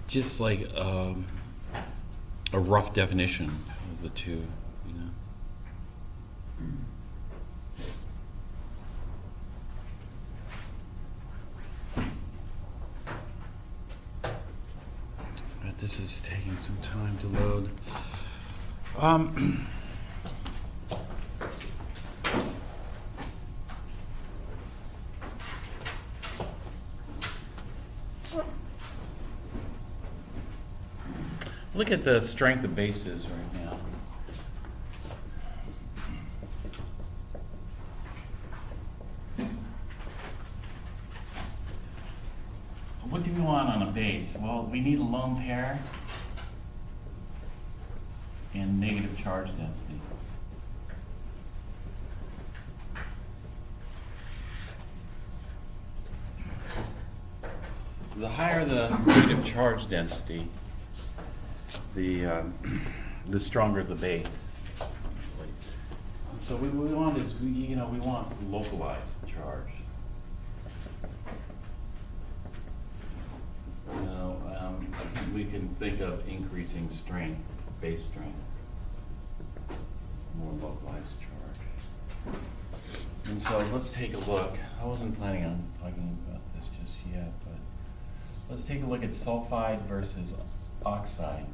just like a rough definition of the two, you know. But this is taking some time to load. Look at the strength of bases right now. What do we want on a base? Well, we need a lone pair and negative charge density. The higher the negative charge density, the stronger the base. So what we want is we want localized charge. I think we can think of increasing strength, base strength, more localized charge. And so let's take a look. I wasn't planning on talking about this just yet, but let's take a look at sulfide versus oxide.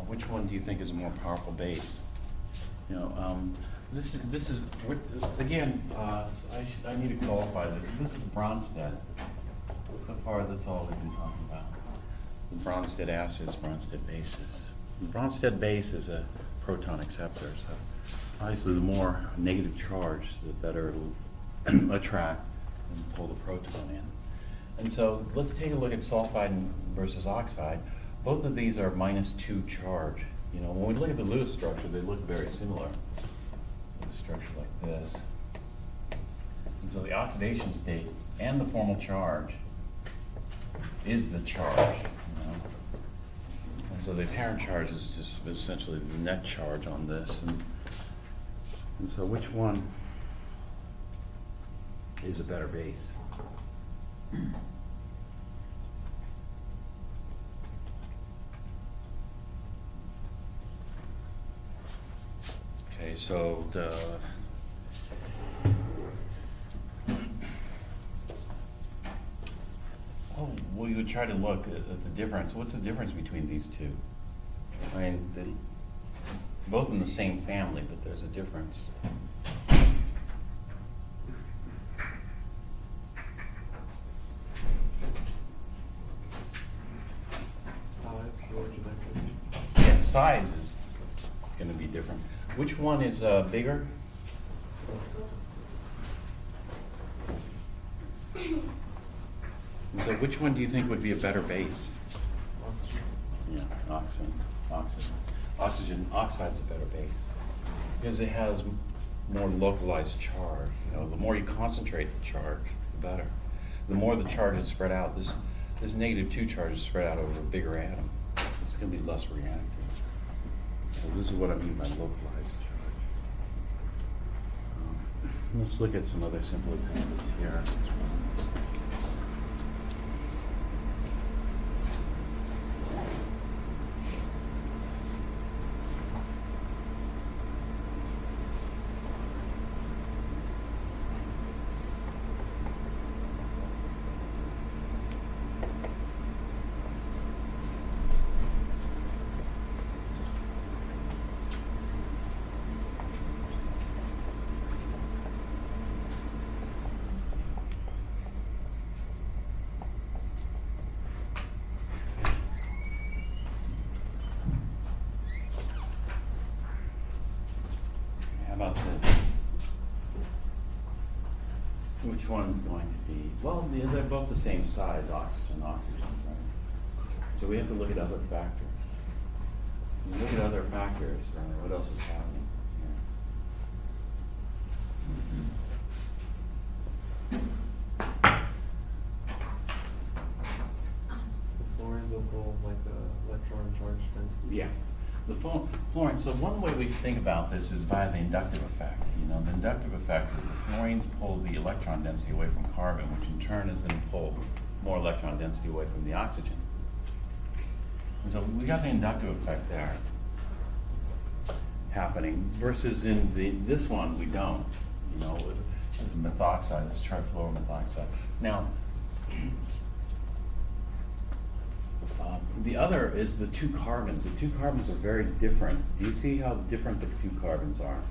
Which one do you think is a more powerful base? This is again. I need to qualify this. This is Bronsted. So far, that's all we've been talking about. The Bronsted acids, Bronsted bases. The Bronsted base is a proton acceptor. So obviously, the more negative charge, the better it'll attract and pull the proton in. And so let's take a look at sulfide versus oxide. Both of these are -2 charge. When we look at the Lewis structure, they look very similar. A structure like this. And so the oxidation state and the formal charge is the charge. And so the apparent charge is just essentially the net charge on this. And so which one is a better base? Okay, so we would try to look at the difference. What's the difference between these two? I mean, they're both in the same family, but there's a difference. Yeah, size is going to be different. Which one is bigger? So which one do you think would be a better base? Yeah, oxygen. Oxide's a better base because it has more localized charge. The more you concentrate the charge, the better. The more the charge is spread out, this -2 charge is spread out over a bigger atom. It's going to be less reactive. So this is what I mean by localized charge. Let's look at some other simple examples here. Which one's going to be? Well, they're both the same size, oxygen, right? So we have to look at other factors. When we look at other factors, what else is happening here? The fluorines will pull like the electron charge density. Yeah. The fluorine, so one way we think about this is via the inductive effect. The inductive effect is the fluorines pull the electron density away from carbon, which in turn is going to pull more electron density away from the oxygen. So we got the inductive effect there happening versus in this one, we don't. You know, it's methoxide, it's trifluoromethoxide. Now, the other is the two carbons. The two carbons are very different. Do you see how different the two carbons are?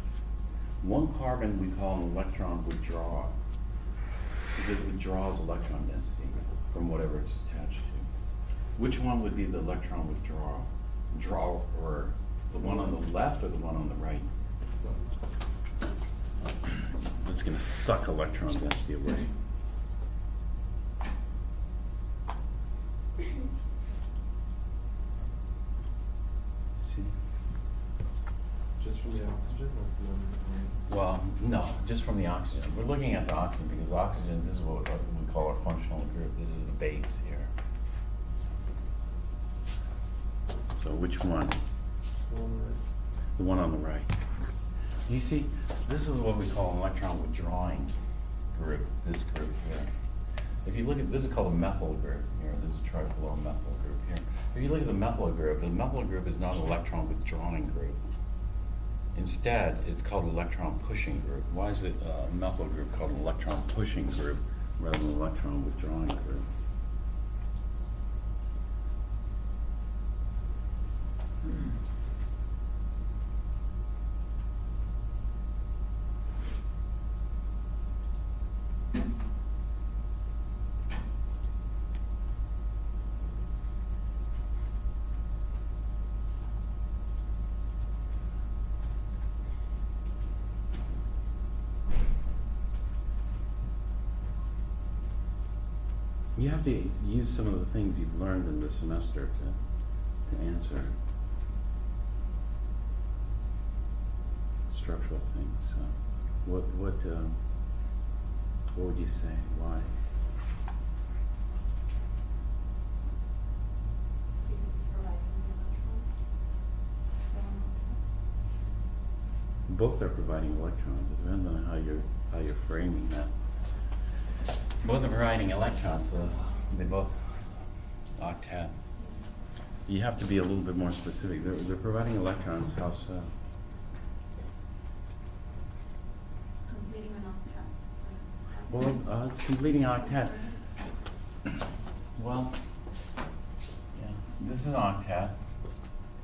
One carbon we call an electron withdrawer, because it withdraws electron density from whatever it's attached to. Which one would be the electron withdrawal? Drawer, the one on the left or the one on the right? It's going to suck electron density away. See? Just from the oxygen or from Well, no, just from the oxygen. We're looking at the oxygen because oxygen, this is what we call our functional group. This is the base here. So which one? The one on the right. You see, this is what we call an electron withdrawing group, this group here. If you look at, this is called a methyl group here. This is a trifluoromethyl group here. If you look at the methyl group is not an electron withdrawing group. Instead, it's called electron pushing group. Why is it a methyl group called an electron pushing group rather than an electron withdrawing group? You have to use some of the things you've learned in this semester to answer structural things. What would you say? Why? Both are providing electrons. It depends on how you're framing that. Both are providing electrons, so they both octet. You have to be a little bit more specific. They're providing electrons. How so? It's completing an octet. Well, it's completing octet. Well, yeah, this is an octet.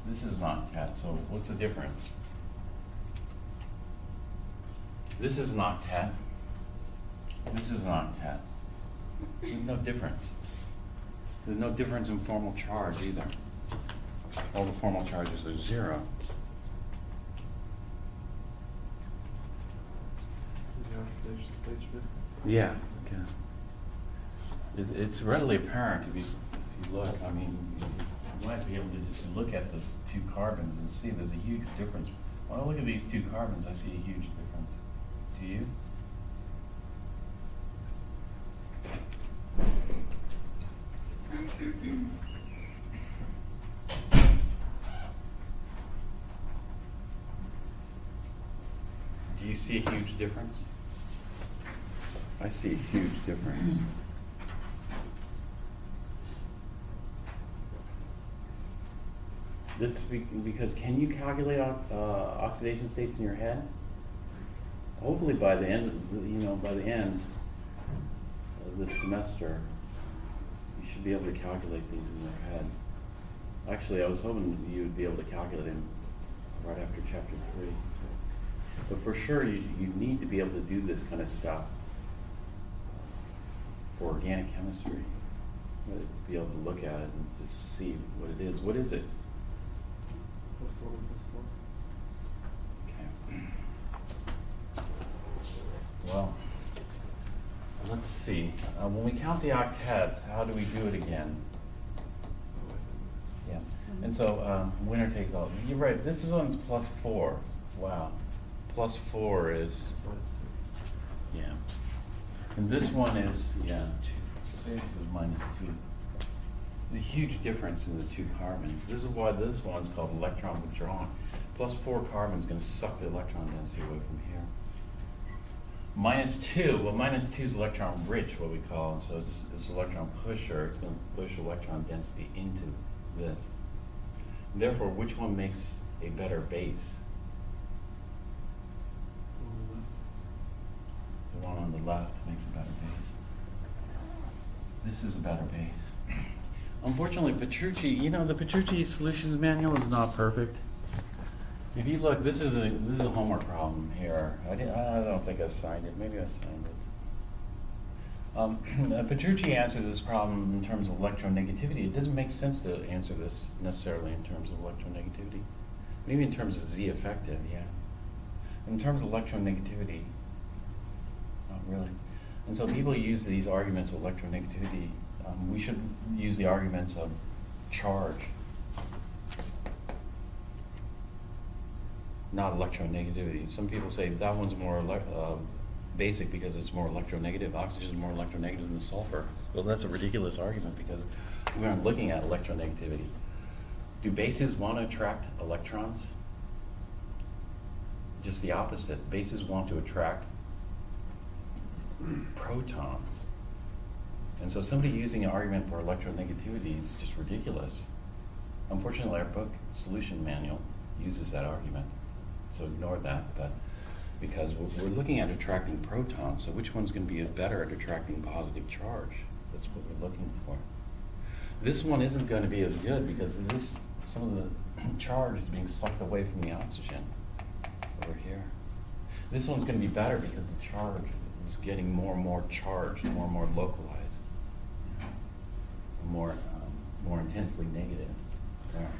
This is an octet. So what's the difference? This is an octet. This is an octet. There's no difference. There's no difference in formal charge either. All the formal charges are 0. the oxidation stage different? Yeah. Okay. It's readily apparent if you look. I mean, you might be able to just look at those two carbons and see there's a huge difference. When I look at these two carbons, I see a huge difference. Do you? Do you see a huge difference? I see a huge difference. This because can you calculate oxidation states in your head? Hopefully by the end of this semester, you should be able to calculate these in your head. Actually, I was hoping you would be able to calculate them right after chapter 3. But for sure, you need to be able to do this kind of stuff for organic chemistry. Be able to look at it and just see what it is. What is it? +1 and +4. Okay. Well, let's see. When we count the octets, how do we do it again? Yeah. And so, winner takes all. You're right. This one's +4. Wow. +4 is. So it's Yeah. And this one is, yeah, 2. This is -2. The huge difference in the two carbons. This is why this one's called electron withdrawing. +4 carbon is going to suck the electron density away from here. -2, well, -2 is electron rich, what we call, and so it's electron pusher. It's going to push electron density into this. Therefore, which one makes a better base? The one on the left makes a better base. This is a better base. Unfortunately, Petrucci, the Petrucci Solutions Manual is not perfect. If you look, this is a homework problem here. I don't think I signed it. Maybe I signed it. Petrucci answers this problem in terms of electronegativity. It doesn't make sense to answer this necessarily in terms of electronegativity. Maybe in terms of Z effective, yeah. In terms of electronegativity, not really. And so people use these arguments of electronegativity. We should use the arguments of charge, not electronegativity. Some people say that one's more basic because it's more electronegative. Oxygen is more electronegative than sulfur. Well, that's a ridiculous argument because we aren't looking at electronegativity. Do bases want to attract electrons? Just the opposite. Bases want to attract protons. And so somebody using an argument for electronegativity is just ridiculous. Unfortunately, our book solution manual uses that argument. So ignore that, but because we're looking at attracting protons, so which one's going to be better at attracting positive charge? That's what we're looking for. This one isn't going to be as good because some of the charge is being sucked away from the oxygen over here. This one's going to be better because the charge is getting more and more charged, more and more localized, more intensely negative. There.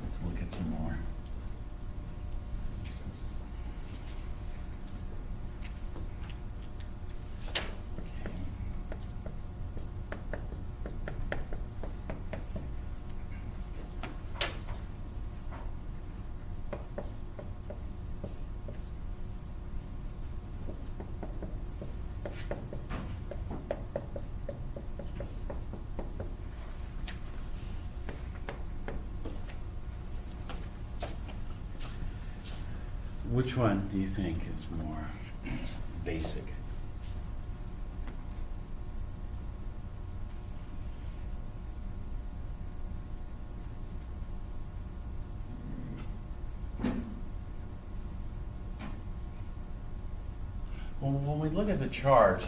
Let's look at some more. Which one do you think is more basic? Well, when we look at the charge,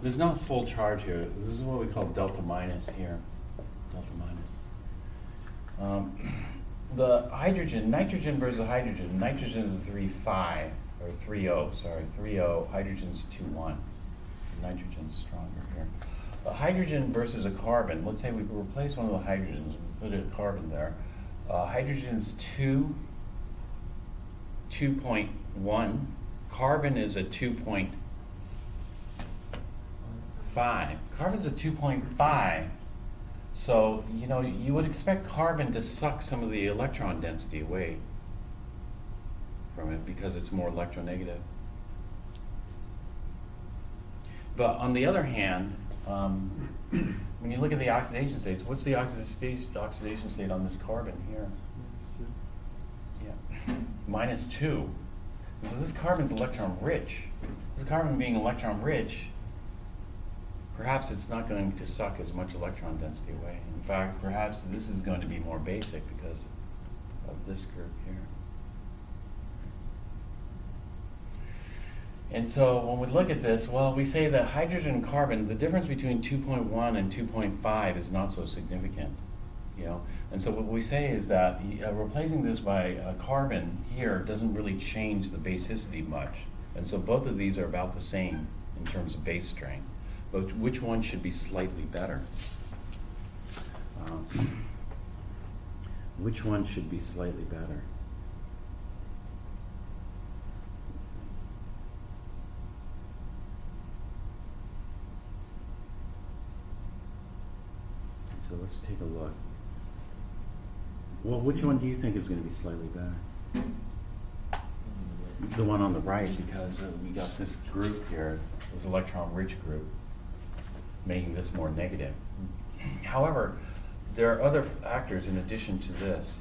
there's not full charge here. This is what we call delta minus here. Delta minus. The hydrogen, nitrogen versus hydrogen. Nitrogen is 3,5, or 3,0, sorry, 3,0. Hydrogen's 2,1. So nitrogen's stronger here. A hydrogen versus a carbon. Let's say we replace one of the hydrogens, we put a carbon there. Hydrogen's 2.1. Carbon is a 2.5. Carbon's a 2.5. So, you would expect carbon to suck some of the electron density away from it because it's more electronegative. But on the other hand, when you look at the oxidation states, what's the oxidation state on this carbon here? Yeah, -2. So this carbon's electron rich. This carbon being electron rich, perhaps it's not going to suck as much electron density away. In fact, perhaps this is going to be more basic because of this group here. And so when we look at this, well, we say that hydrogen and carbon, the difference between 2.1 and 2.5 is not so significant. And so what we say is that replacing this by a carbon here doesn't really change the basicity much. And so both of these are about the same in terms of base strength. But which one should be slightly better? Which one should be slightly better? So let's take a look. Well, which one do you think is going to be slightly better? The one on the right, because we got this group here, this electron-rich group, making this more negative. However, there are other factors in addition to this.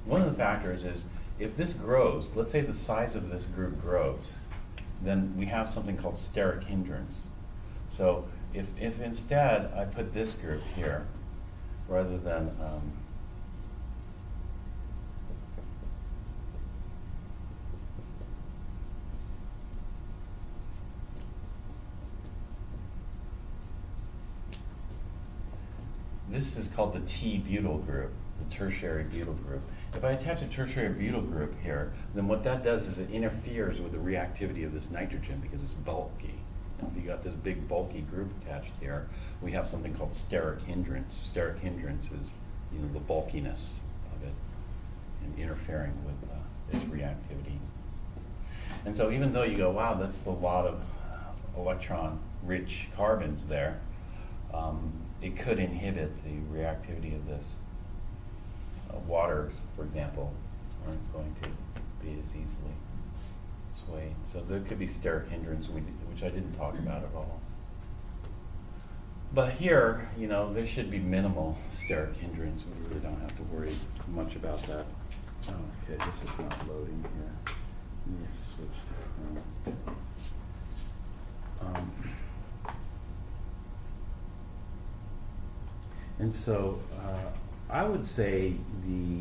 One of the factors is if this grows, let's say the size of this group grows, then we have something called steric hindrance. So if instead I put this group here, rather than, this is called the T-butyl group, the tertiary butyl group. If I attach a tertiary butyl group here, then what that does is it interferes with the reactivity of this nitrogen because it's bulky. Now, if you got this big bulky group attached here, we have something called steric hindrance. Steric hindrance is, you know, the bulkiness of it and interfering with its reactivity. And so even though you go, wow, that's a lot of electron-rich carbons there, it could inhibit the reactivity of this. Waters, for example, aren't going to be as easily swayed. So there could be steric hindrance, which I didn't talk about at all. But here, you know, there should be minimal steric hindrance. We really don't have to worry much about that. Oh, okay, this is not loading here. Let me switch to and so I would say the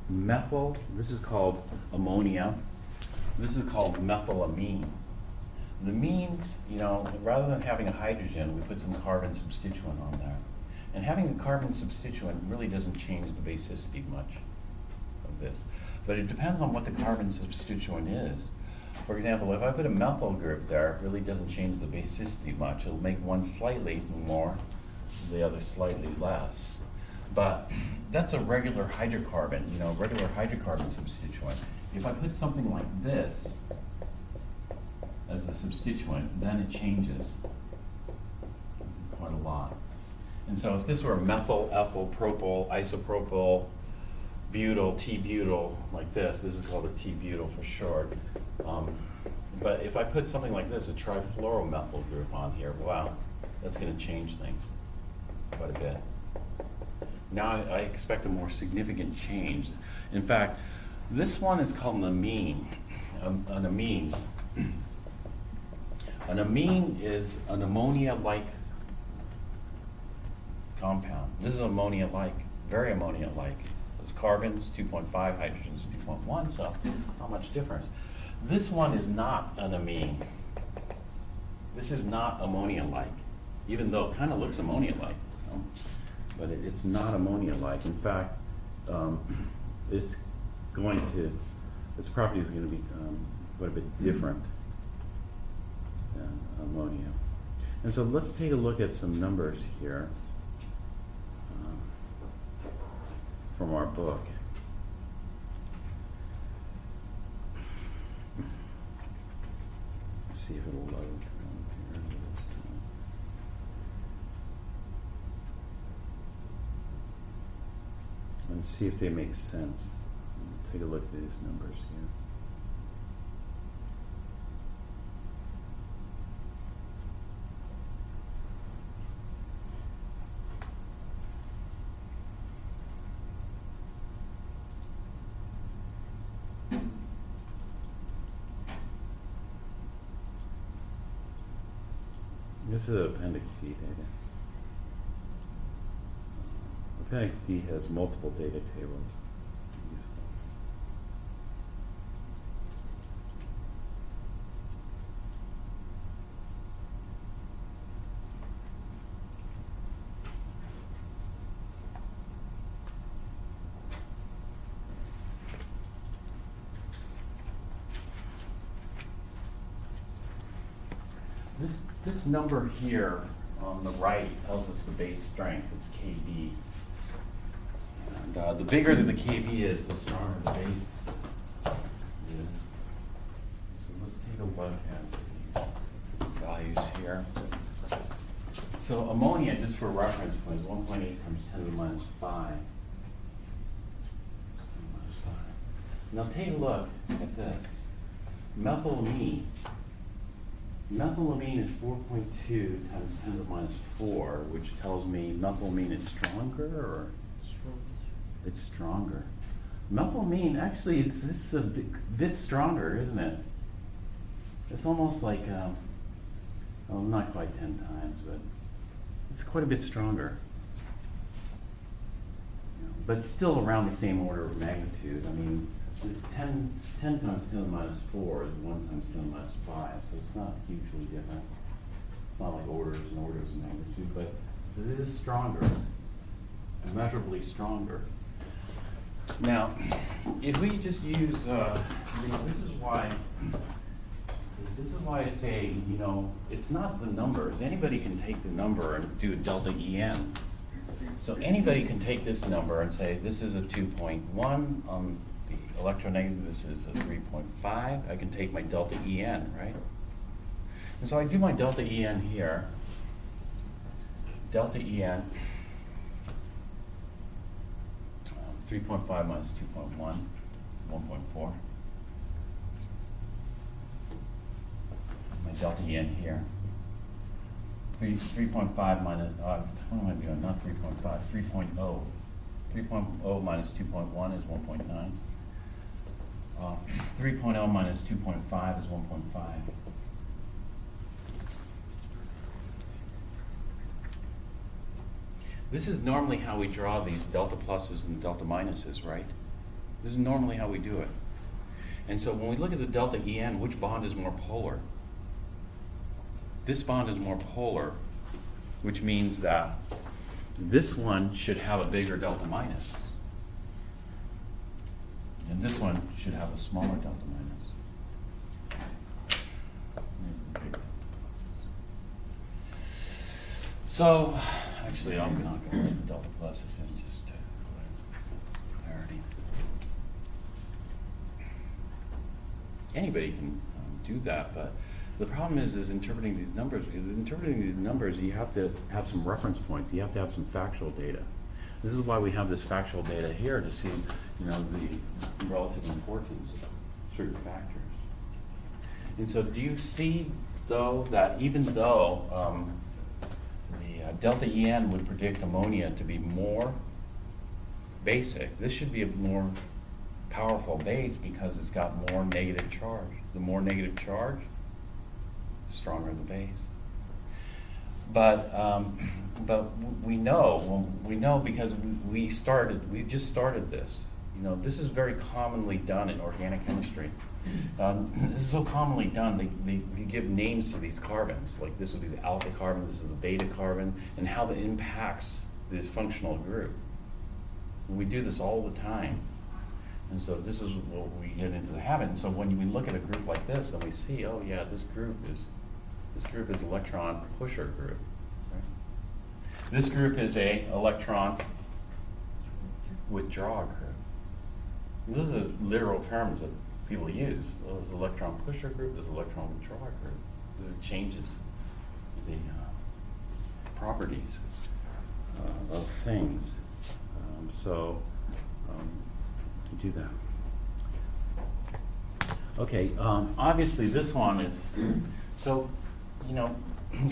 methyl, this is called ammonia. This is called methylamine. The amines, you know, rather than having a hydrogen, we put some carbon substituent on there. And having a carbon substituent really doesn't change the basicity much of this. But it depends on what the carbon substituent is. For example, if I put a methyl group there, it really doesn't change the basicity much. It'll make one slightly more, the other slightly less. But that's a regular hydrocarbon, you know, regular hydrocarbon substituent. If I put something like this as the substituent, then it changes quite a lot. And so if this were methyl, ethyl, propyl, isopropyl, butyl, T-butyl, like this is called a T-butyl for short. But if I put something like this, a trifluoromethyl group on here, wow, that's going to change things quite a bit. Now I expect a more significant change. In fact, this one is called an amine. An amine. An amine is an ammonia-like compound. This is ammonia-like, very ammonia-like. Those carbons, 2.5, hydrogens, 2.1, so not much difference. This one is not an amine. This is not ammonia-like, even though it kind of looks ammonia-like. You know? But it's not ammonia-like. In fact, its properties are going to be quite a bit different than ammonia. And so let's take a look at some numbers here from our book. Let's see if it'll load. And see if they make sense. Take a look at these numbers here. This is Appendix D data. Appendix D has multiple data tables. This number here on the right tells us the base strength. It's Kb. And the bigger the Kb is, the stronger the base is. So let's take a look at these values here. So ammonia, just for reference point, is 1.8 times 10 to the minus 5. Now take a look at this. Methylamine. Methylamine is 4.2 times 10 to the minus 4, which tells me methylamine is stronger, or? It's stronger. Methylamine, actually, it's a bit stronger, isn't it? It's almost like well, not quite 10 times, but it's quite a bit stronger. You know, but still around the same order of magnitude. I mean, 10 times 10 to the minus 4 is 1 times 10 to the minus 5, so it's not hugely different. It's not like orders and orders of magnitude, but it is stronger. It's immeasurably stronger. Now, if we just use, you know, this is why I say, you know, it's not the numbers. Anybody can take the number and do a delta En. So anybody can take this number and say, this is a 2.1 on the electronegative, this is a 3.5. I can take my delta En, right? And so I do my delta En here. Delta En, 3.5 minus 2.1, 1.4. My delta En here. 3.5 minus, what am I doing? Not 3.5, 3.0. 3.0 minus 2.1 is 1.9. 3.0 minus 2.5 is 1.5. This is normally how we draw these delta pluses and delta minuses, right? This is normally how we do it. And so when we look at the delta En, which bond is more polar? This bond is more polar, which means that this one should have a bigger delta minus. And this one should have a smaller delta minus. Big delta pluses. So, actually, I'm not going to put the delta pluses in just to clarity. Anybody can do that, but the problem is interpreting these numbers. Because interpreting these numbers, you have to have some reference points. You have to have some factual data. This is why we have this factual data here to see, you know, the relative importance of certain factors. And so, do you see, though, that even though the delta En would predict ammonia to be more basic, this should be a more powerful base because it's got more negative charge. The more negative charge, the stronger the base. But we know because we just started this. You know, this is very commonly done in organic chemistry. This is so commonly done, they give names to these carbons. Like this would be the alpha carbon, this is the beta carbon, and how that impacts this functional group. And we do this all the time. And so this is what we get into the habit. And so when we look at a group like this, then we see, oh yeah, this group is electron pusher group. Right? This group is a electron withdraw group. Those are literal terms that people use. There's electron pusher group, there's electron withdrawer group. It changes the properties of things. Do that. Okay, obviously this one is, so, you know,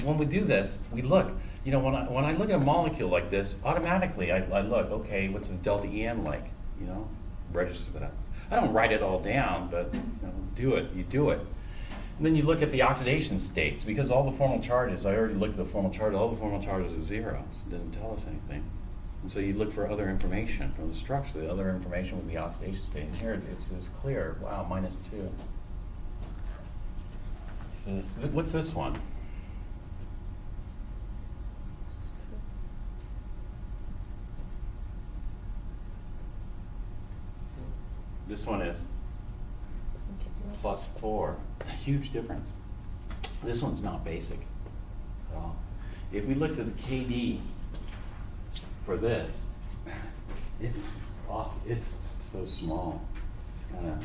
when we do this, we look, you know, when I look at a molecule like this, automatically I look, okay, what's the delta En like, you know, register that. I don't write it all down, but you know, you do it. And then you look at the oxidation states, because all the formal charges, I already looked at the formal charge, all the formal charges are zeros. It doesn't tell us anything. And so you look for other information from the structure. The other information would be oxidation state. And here it's clear, wow, -2. What's this one? This one is +4. A huge difference. This one's not basic at all. If we looked at the KD for this, it's so small. It's kind of,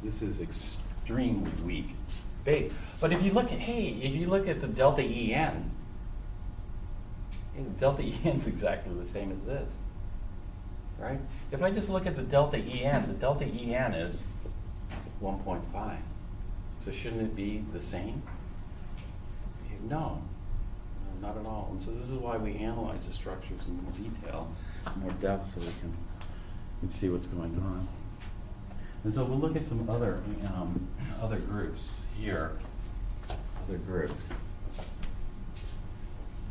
this is extremely weak. But if you look at the delta En, the delta En's exactly the same as this. Right? If I just look at the delta En is 1.5. So shouldn't it be the same? No, not at all. And so this is why we analyze the structures in more detail, in more depth, so we can see what's going on. And so we'll look at some other groups here. molecular groups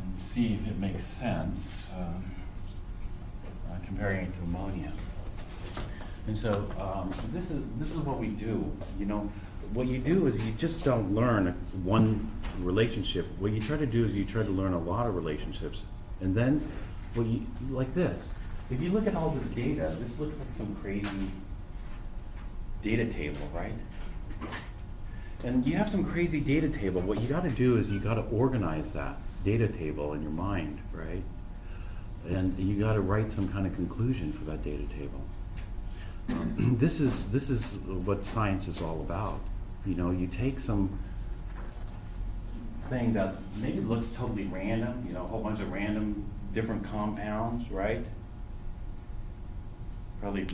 and see if it makes sense comparing it to ammonia. And so this is what we do. You know, what you do is you just don't learn one relationship. What you try to do is you try to learn a lot of relationships, and then what you like this. If you look at all this data, this looks like some crazy data table, right? And you have some crazy data table. What you got to do is you got to organize that data table in your mind, right? And you got to write some kind of conclusion for that data table. This is what science is all about. You know, you take some thing that maybe looks totally random, you know, a whole bunch of random different compounds, right? Probably,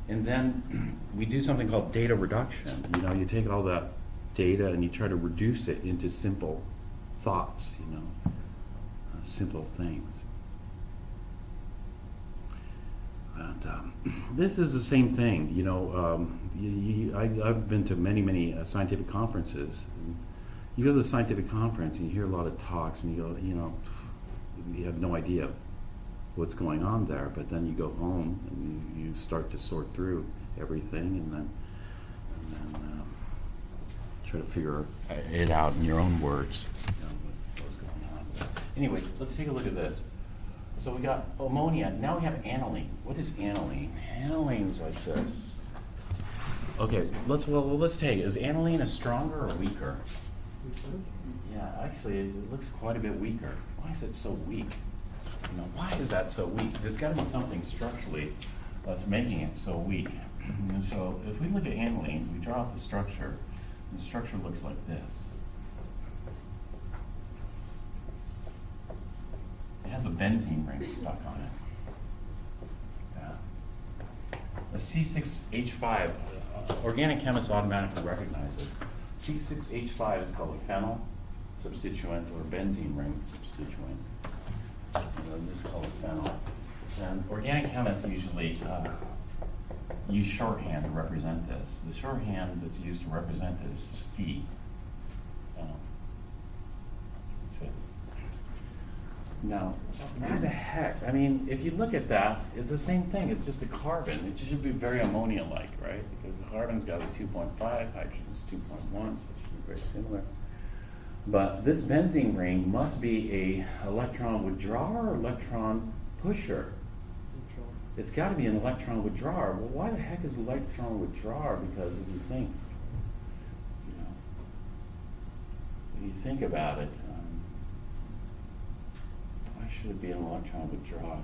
and then we do something called data reduction. You know, you take all that data and you try to reduce it into simple thoughts, you know, simple things. And this is the same thing, you know. I've been to many scientific conferences. You go to the scientific conference and you hear a lot of talks, and you go, you know, you have no idea what's going on there. But then you go home and you start to sort through everything, and then try to figure it out in your own words. You know, what's going on. Anyway, let's take a look at this. So we got ammonia. Now we have aniline. What is aniline? Aniline's like this. Okay, let's take it. Is aniline a stronger or weaker? Yeah, actually, it looks quite a bit weaker. Why is it so weak? You know, why is that so weak? There's got to be something structurally that's making it so weak. And so if we look at aniline, we draw out the structure. And the structure looks like this. It has a benzene ring stuck on it. Yeah. A C6H5, organic chemists automatically recognize this. C6H5 is called a phenyl substituent or benzene ring substituent. This is called a phenyl. And organic chemists usually use shorthand to represent this. The shorthand that's used to represent this is Phe. That's it. Now, why the heck? I mean, if you look at that, it's the same thing. It's just a carbon. It should be very ammonia-like, right? Because the carbon's got a 2.5, hydrogen's 2.1, so it should be very similar. But this benzene ring must be a electron withdrawer or electron pusher. It's got to be an electron withdrawer. Well, why the heck is electron withdrawer? Because if you think, you know, if you think about it, why should it be an electron withdrawer?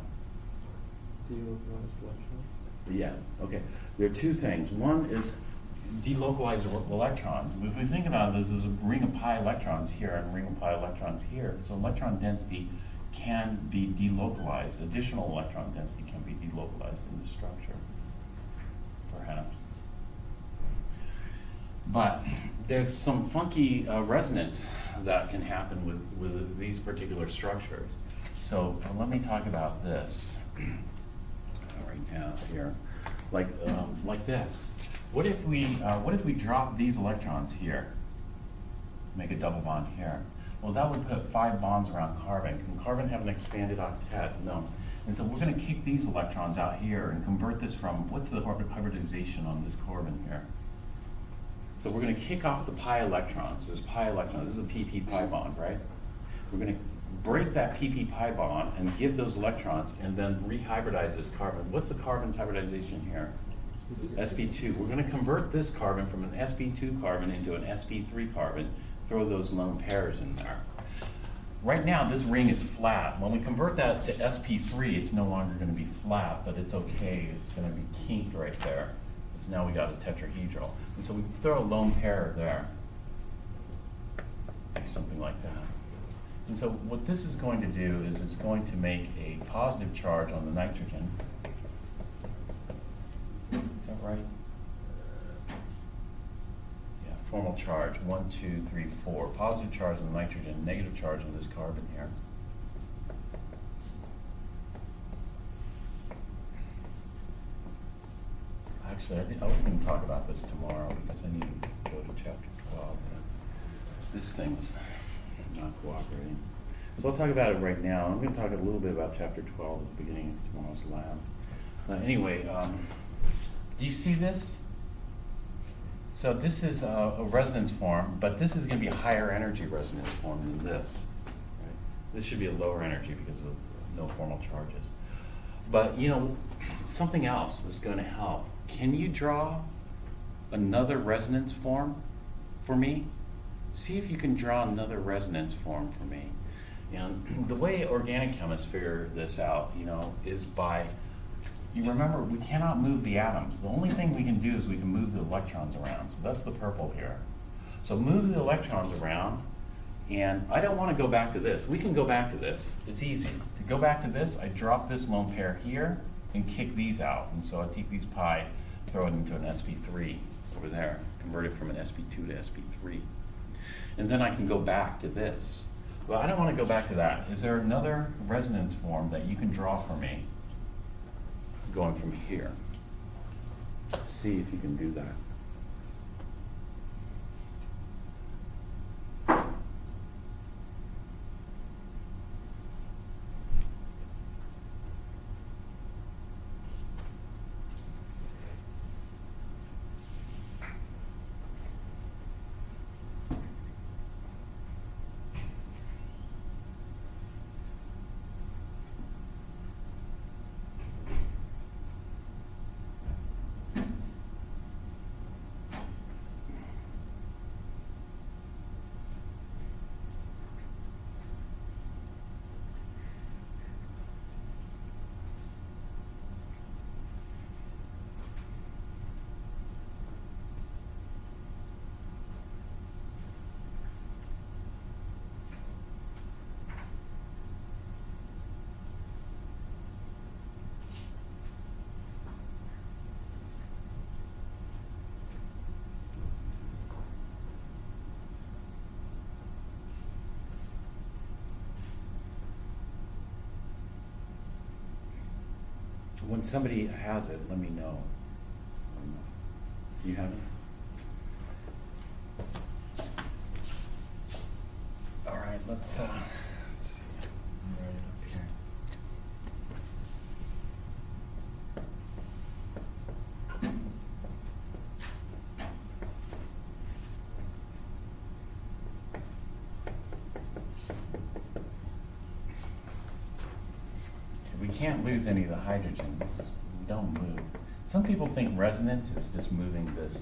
Delocalized electron? Yeah, okay. There are two things. One is delocalized electrons. If we think about it, there's a ring of pi electrons here and a ring of pi electrons here. So electron density can be delocalized. Additional electron density can be delocalized in the structure, perhaps. But there's some funky resonance that can happen with these particular structures. So let me talk about this right now here, like this. What if we drop these electrons here, make a double bond here? Well, that would put 5 bonds around carbon. Can carbon have an expanded octet? No. And so we're going to kick these electrons out here and convert this from, what's the hybridization on this carbon here? So we're going to kick off the pi electrons. There's pi electrons. This is a pp pi bond, right? We're going to break that pp pi bond and give those electrons and then rehybridize this carbon. What's the carbon's hybridization here? sp2. We're going to convert this carbon from an sp2 carbon into an sp3 carbon. Throw those lone pairs in there. Right now, this ring is flat. When we convert that to sp3, it's no longer going to be flat, but it's okay. It's going to be kinked right there. Because now we got a tetrahedral. And so we throw a lone pair there. Something like that. And so what this is going to do is it's going to make a positive charge on the nitrogen. Is that right? Yeah, formal charge, 1, 2, 3, 4. Positive charge on the nitrogen, negative charge on this carbon here. Actually, I was going to talk about this tomorrow because I need to go to chapter 12. this thing was not cooperating. So I'll talk about it right now. I'm gonna talk a little bit about chapter 12 at the beginning of tomorrow's lab. Anyway, do you see this? So this is a resonance form, but this is gonna be a higher energy resonance form than this. Right? This should be a lower energy because of no formal charges. But you know, something else is gonna help. Can you draw another resonance form for me? See if you can draw another resonance form for me. And the way organic chemists figure this out, you know, is by, you remember, we cannot move the atoms. The only thing we can do is we can move the electrons around. So that's the purple here. So move the electrons around, and I don't want to go back to this. We can go back to this. It's easy. To go back to this, I drop this lone pair here and kick these out. And so I take these pi, throw it into an sp3 over there, convert it from an sp2 to sp3. And then I can go back to this. Well, I don't want to go back to that. Is there another resonance form that you can draw for me going from here? See if you can do that. When somebody has it, let me know. You have it? All right, let's see. Right up here. We can't lose any of the hydrogens. We don't move. Some people think resonance is just moving this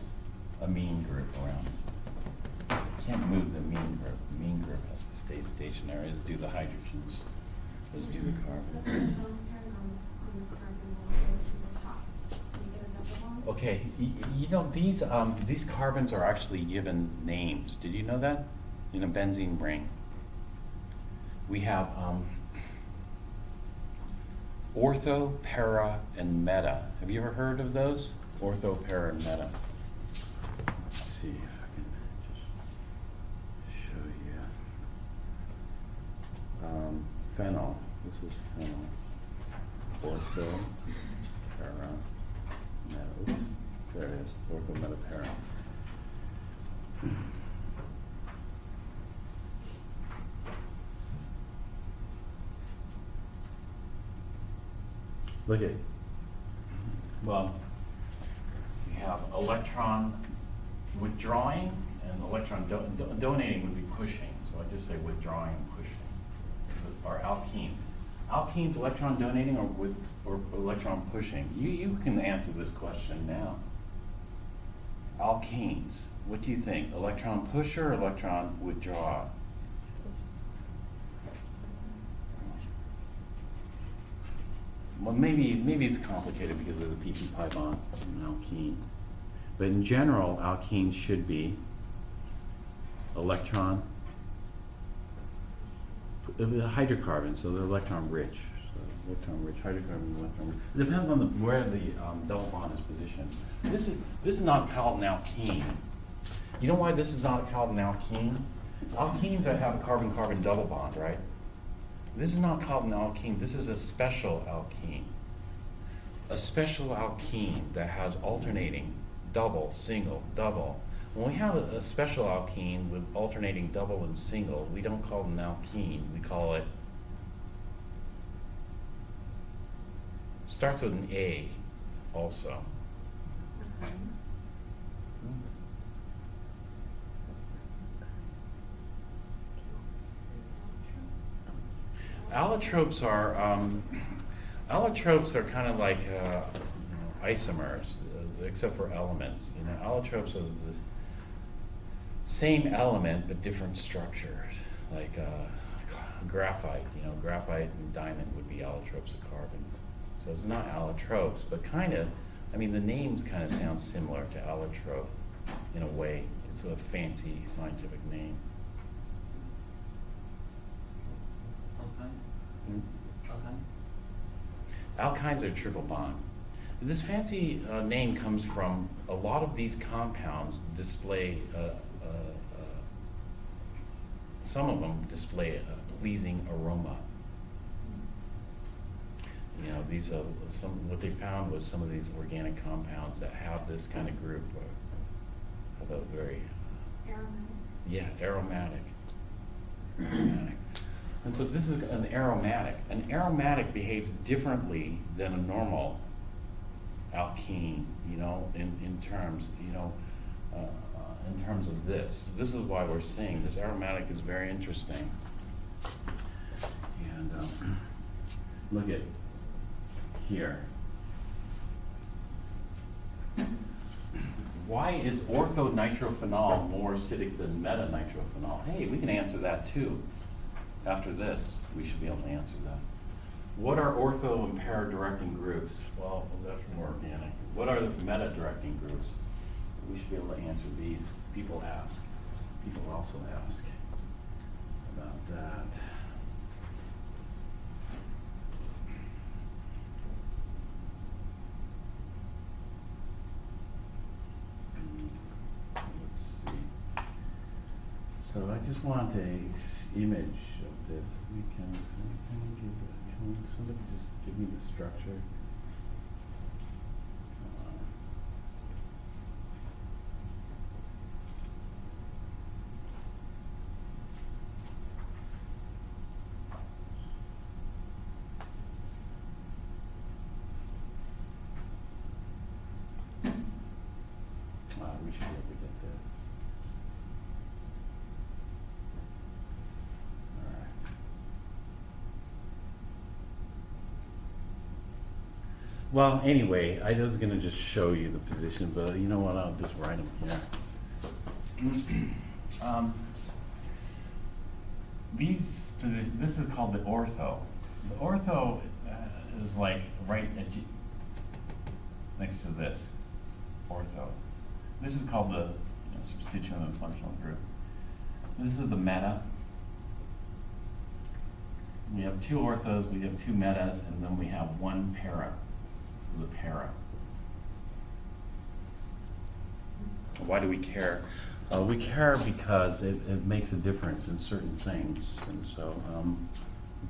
amine group around. You can't move the amine group. The amine group has to stay stationary, as do the hydrogens, as do the carbon. The lone pair on the carbon will go to the top. Can you get a double bond? Okay, you know, these carbons are actually given names. Did you know that? In a benzene ring. We have ortho, para, and meta. Have you ever heard of those? Ortho, para, and meta. Let's see if I can just show you. Phenol. This is phenol. Ortho, para, meta. Oops, there it is. Ortho, meta, para. Look at, well, we have electron withdrawing and electron donating would be pushing. So I just say withdrawing and pushing. Or alkenes. Alkenes, electron donating or electron pushing? You can answer this question now. Alkenes, what do you think? Electron pusher or electron withdrawer? Well, maybe it's complicated because of the pp pi bond in alkene. But in general, alkenes should be electron, hydrocarbons, so they're electron rich. So electron rich, hydrocarbons, electron rich. It depends on where the double bond is positioned. This is not called an alkene. You know why this is not called an alkene? Alkenes that have a carbon-carbon double bond, right? This is not called an alkene, this is a special alkene. A special alkene that has alternating double, single, double, When we have a special alkene with alternating double and single, we don't call it an alkene, we call it, starts with an A also. Okay. Allotropes are kind of like isomers, except for elements. You know, allotropes are the same element but different structures, like graphite. You know, graphite and diamond would be allotropes of carbon. So it's not allotropes, but kind of. I mean, the names kind of sound similar to allotrope in a way. It's a fancy scientific name. Alkyne? Alkyne? Alkynes are triple bond. This fancy name comes from a lot of these compounds display, some of them display a pleasing aroma. You know, these are what they found was some of these organic compounds that have this kind of group have a very, Aromatic. aromatic. Aromatic. And so this is an aromatic. An aromatic behaves differently than a normal alkene, you know, in terms, in terms of this. This is why we're seeing this aromatic is very interesting. And look at here. Why is orthonitrophenol more acidic than metanitrophenol? Hey, we can answer that too. After this, we should be able to answer that. What are ortho and para-directing groups? Well, that's more organic. What are the meta-directing groups? We should be able to answer these. People ask. People also ask about that. Let's see. So I just want an image of this. Can somebody just give me the structure? We should be able to get this. All right. Well, anyway, I was gonna just show you the position, but you know what, I'll just write them here. This is called the ortho. The ortho is like right next to this, ortho. This is called the substituent and functional group. This is the meta. We have two orthos, we have two metas, and then we have one para. The para. Why do we care? We care because it makes a difference in certain things, and so we'll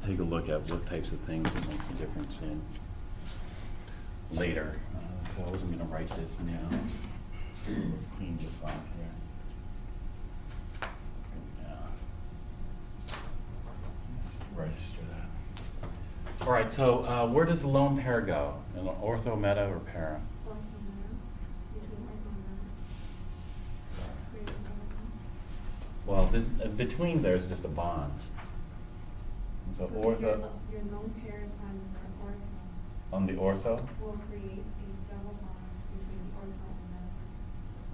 take a look at what types of things it makes a difference in later. So I wasn't going to write this now. Clean this off here. Yeah. Let's register that. All right. So where does the lone pair go? An ortho, meta, or para? Well, this between there's just a bond. So ortho Your lone pairs on the ortho on the ortho. will create a double bond between the ortho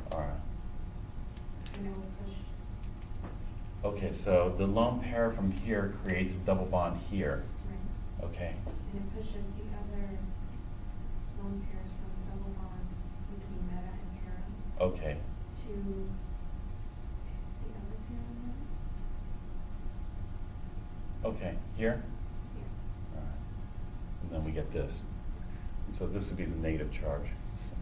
and All right. the, and it will push, Okay, so the lone pair from here creates a double bond here. right? Okay. And it pushes the other lone pairs from the double bond between meta and para Okay. to the other pair on Okay. Here. that? Yeah. All right. And then we get this. And so this would be the negative charge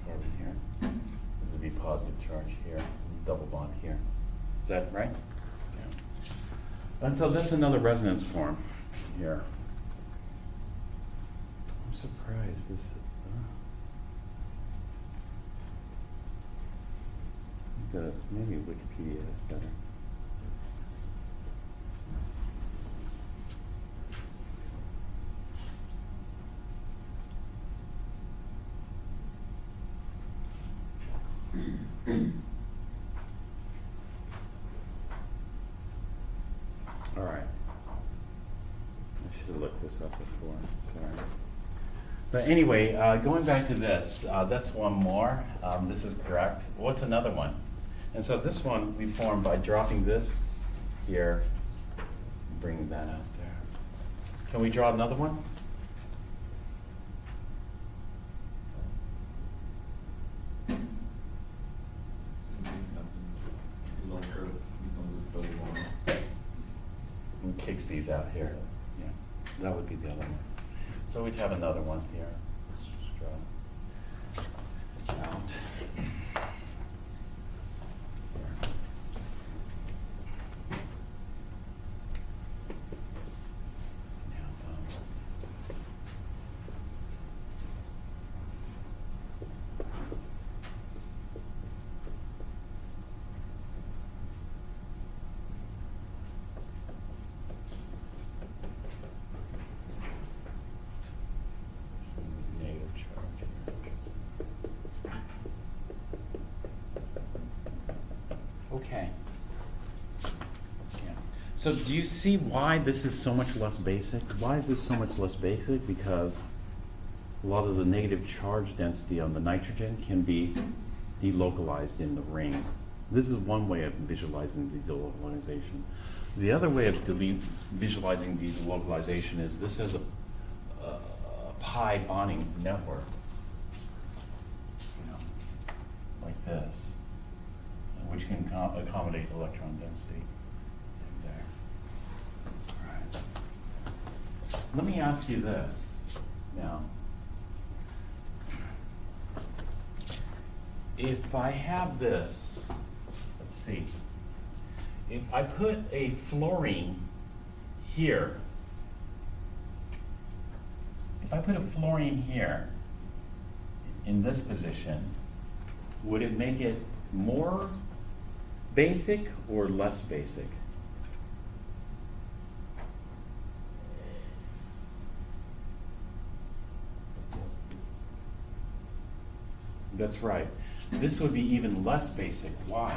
carbon here. This would be positive charge here. Double bond here. Is that right? Yeah. And so that's another resonance form here. I'm surprised this. maybe Wikipedia is better. All right. I should have looked this up before, sorry. But anyway, going back to this, that's one more. This is correct. What's another one? And so this one we formed by dropping this here, bringing that out there. Can we draw another one? And kicks these out here. Yeah, that would be the other one. So we'd have another one here. Let's just draw it out. Negative charge here. Okay. Yeah. So do you see why this is so much less basic? Why is this so much less basic? Because a lot of the negative charge density on the nitrogen can be delocalized in the rings. This is one way of visualizing the delocalization. The other way of visualizing the delocalization is this has a pi bonding network, you know, like this, which can accommodate electron density there. All right. Let me ask you this now. If I have this, let's see, if I put a fluorine here, if I put a fluorine here in this position, would it make it more basic or less basic? That's right. This would be even less basic. Why?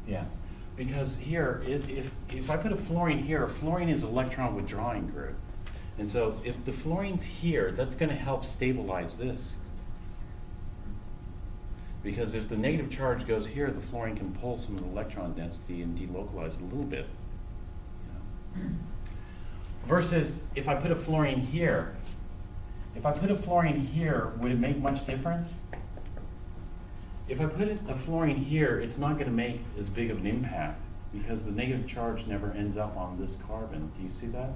Yeah, because here, if I put a fluorine here, a fluorine is an electron withdrawing group. And so if the fluorine's here, that's going to help stabilize this. Because if the negative charge goes here, the fluorine can pull some of the electron density and delocalize it a little bit. You know? Versus if I put a fluorine here, if I put a fluorine here, would it make much difference? If I put a fluorine here, it's not going to make as big of an impact because the negative charge never ends up on this carbon. Do you see that?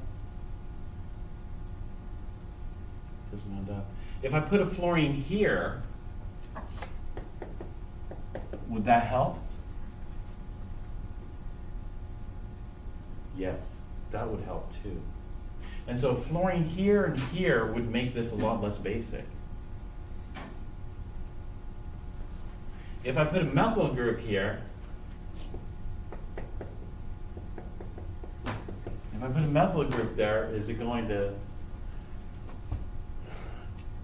Doesn't end up. If I put a fluorine here, would that help? Yes, that would help too. And so fluorine here and here would make this a lot less basic. If I put a methyl group here, if I put a methyl group there, is it going to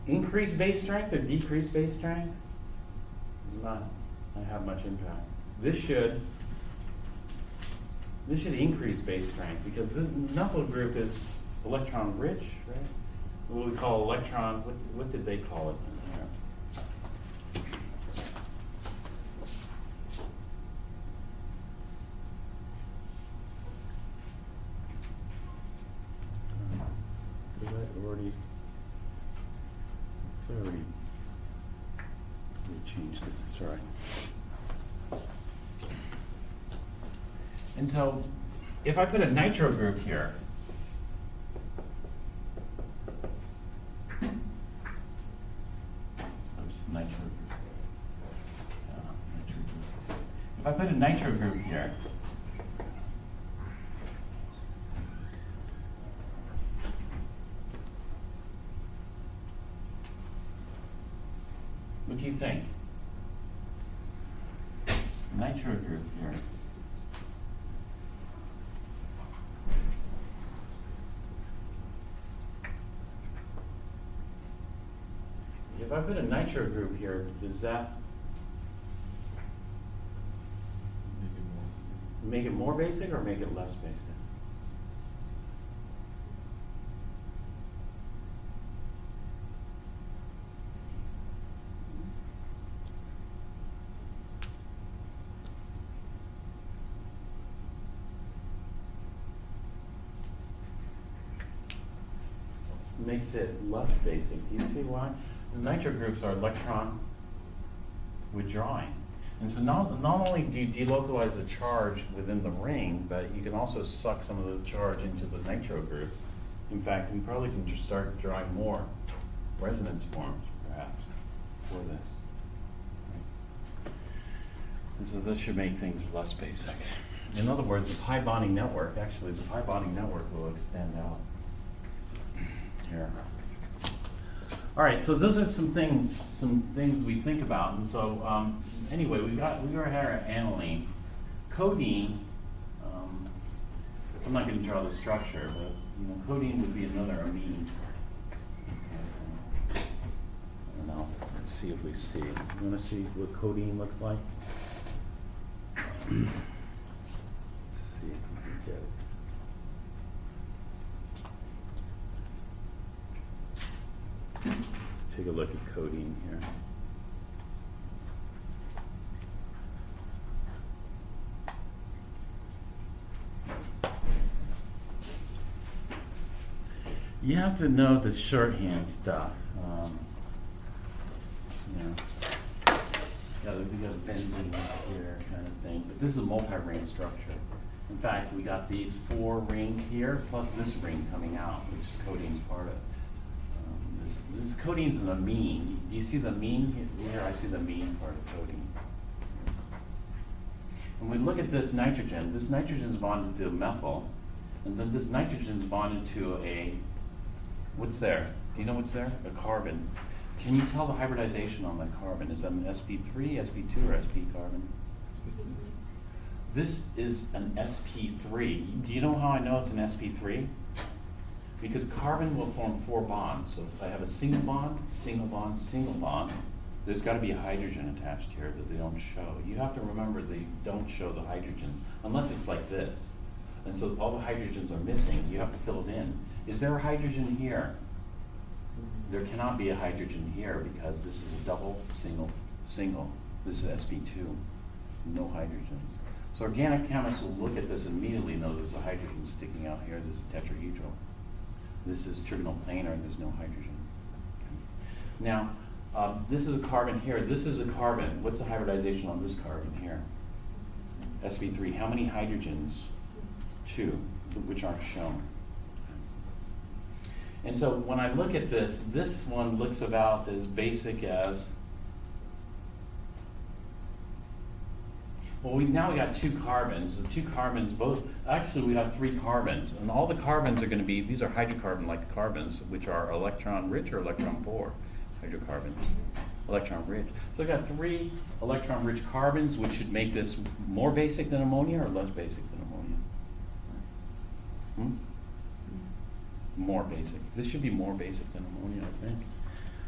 increase base strength or decrease base strength? Not have much impact. This should increase base strength because the methyl group is electron rich, right? What we call electron, what did they call it in there? Did I already? It's already. We changed it. Sorry. And so, if I put a nitro group here, nitro group. Nitro group. If I put a nitro group here, What do you think? Nitro group here. If I put a nitro group here, does that make it more basic or make it less basic? Makes it less basic. Do you see why? The nitro groups are electron withdrawing. And so not only do you delocalize the charge within the ring, but you can also suck some of the charge into the nitro group. In fact, we probably can just start drawing more resonance forms, perhaps, for this. And so this should make things less basic. In other words, the pi bonding network, actually the pi bonding network will extend out here. All right, so those are some things we think about. And so anyway, we got our aniline. Codeine, I'm not going to draw the structure, but codeine would be another amine. I don't know. Let's see if we see. You want to see what codeine looks like? Let's see if we can get it. Let's take a look at codeine here. You have to know the shorthand stuff. We got a benzene here kind of thing, but this is a multi-ring structure. In fact, we got these 4 rings here, plus this ring coming out, which codeine's part of. This codeine's an amine. Do you see the amine here? I see the amine part of codeine. When we look at this nitrogen is bonded to a methyl, and then this nitrogen is bonded to a, what's there? Do you know what's there? A carbon. Can you tell the hybridization on that carbon? Is that an sp3, sp2, or sp carbon? This is an sp3. Do you know how I know it's an sp3? Because carbon will form 4 bonds. So if I have a single bond, single bond, single bond, there's got to be a hydrogen attached here that they don't show. You have to remember they don't show the hydrogen, unless it's like this. And so all the hydrogens are missing. You have to fill it in. Is there a hydrogen here? There cannot be a hydrogen here because this is a double, single, single. This is sp2, no hydrogens. So organic chemists will look at this and immediately know there's a hydrogen sticking out here. This is tetrahedral. This is trigonal planar and there's no hydrogen. Okay. Now, this is a carbon here. This is a carbon. What's the hybridization on this carbon here? sp3. How many hydrogens? 2, which aren't shown. And so when I look at this one looks about as basic as, well, now we got 2 carbons. The 2 carbons actually we have 3 carbons. And all the carbons are going to be, these are hydrocarbon-like carbons, which are electron-rich or electron-poor. Hydrocarbon, electron-rich. So we've got 3 electron-rich carbons, which should make this more basic than ammonia or less basic than ammonia? More basic. This should be more basic than ammonia, I think.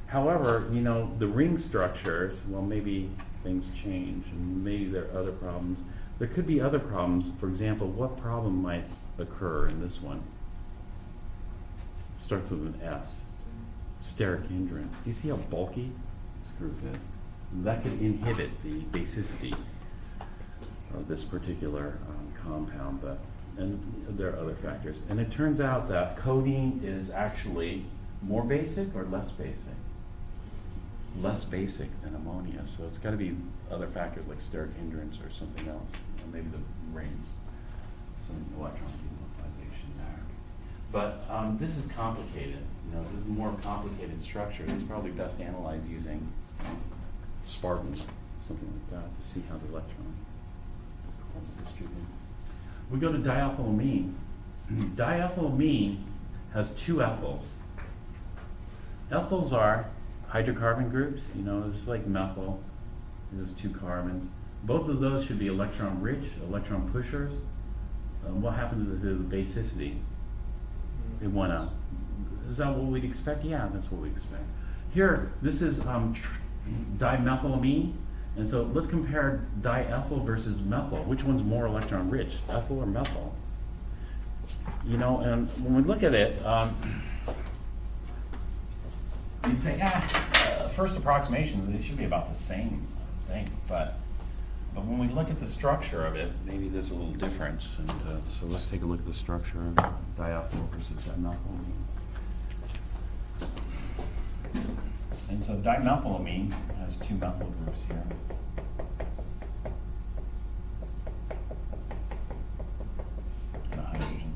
However, the ring structures, well, maybe things change, and maybe there are other problems. There could be other problems. For example, what problem might occur in this one? Starts with an S. Steric hindrance. Do you see how bulky this group is? That could inhibit the basicity of this particular compound, and there are other factors. And it turns out that codeine is actually more basic or less basic? Less basic than ammonia. So it's got to be other factors like steric hindrance or something else. Or maybe the rings, some electron delocalization there. But this is complicated. This is a more complicated structure. It's probably best analyzed using Spartan, something like that, to see how the electron is distributed. We go to diethylamine. Diethylamine has 2 ethyls. Ethyls are hydrocarbon groups, you know, it's like methyl, there's 2 carbons. Both of those should be electron rich, electron pushers. What happened to the basicity? It went up. Is that what we'd expect? Yeah, that's what we expect. Here, this is dimethylamine, and so let's compare diethyl versus methyl. Which one's more electron rich, ethyl or methyl? You know, and when we look at it, you'd say, first approximation, they should be about the same, I think, but when we look at the structure of it, maybe there's a little difference. And so let's take a look at the structure of diethyl versus dimethylamine. And so dimethylamine has 2 methyl groups here. And a hydrogen.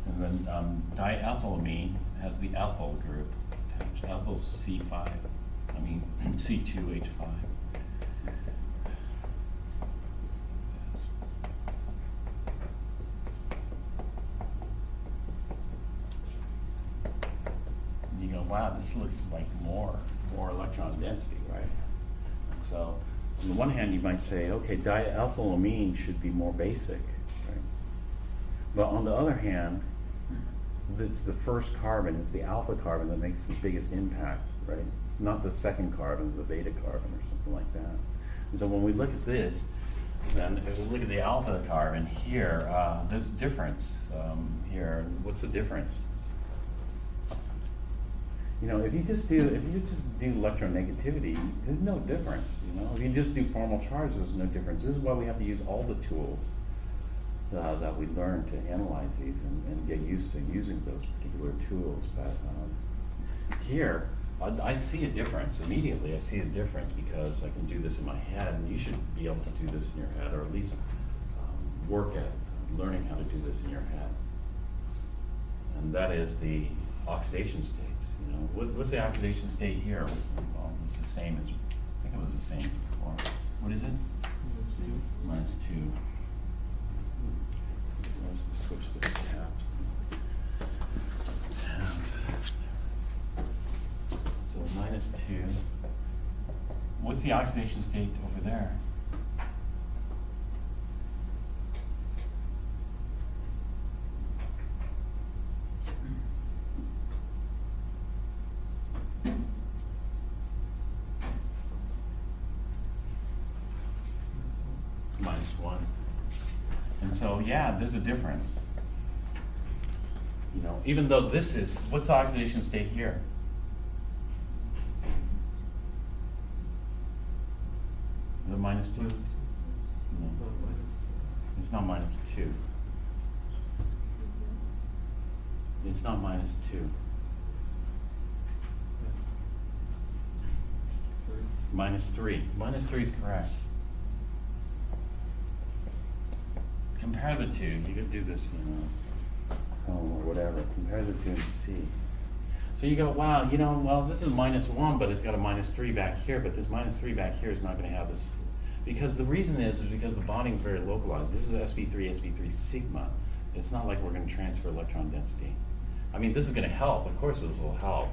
And then diethylamine has the ethyl group attached. Ethyl C5, C2H5. You go, wow, this looks like more electron density, right? So, on the one hand, you might say, okay, diethylamine should be more basic, right? But on the other hand, it's the first carbon, it's the alpha carbon that makes the biggest impact, right? Not the second carbon, the beta carbon or something like that. And so when we look at this, then if we look at the alpha carbon here, there's a difference here. What's the difference? You know, if you just do electronegativity, there's no difference. You know, if you just do formal charge, there's no difference. This is why we have to use all the tools that we learn to analyze these and get used to using those particular tools. But here, I see a difference immediately. I see a difference because I can do this in my head, and you should be able to do this in your head, or at least work at learning how to do this in your head. And that is the oxidation states. You know, what's the oxidation state here? Well, it's the same as, I think it was the same before. What is it? -2. Where's the switch to the tabs? So -2. What's the oxidation state over there? -1. And so, yeah, there's a difference. You know, even though this is, what's the oxidation state here? The -2? No. It's not -2. It's not -2. -3. -3 is correct. Compare the two. You could do this in home or whatever. Compare the two and see. So you go, wow, you know, well, this is -1, but it's got a -3 back here, but this -3 back here is not going to have this. Because the reason is because the bonding is very localized. This is sp3 sigma. It's not like we're going to transfer electron density. I mean, this is going to help. Of course, this will help.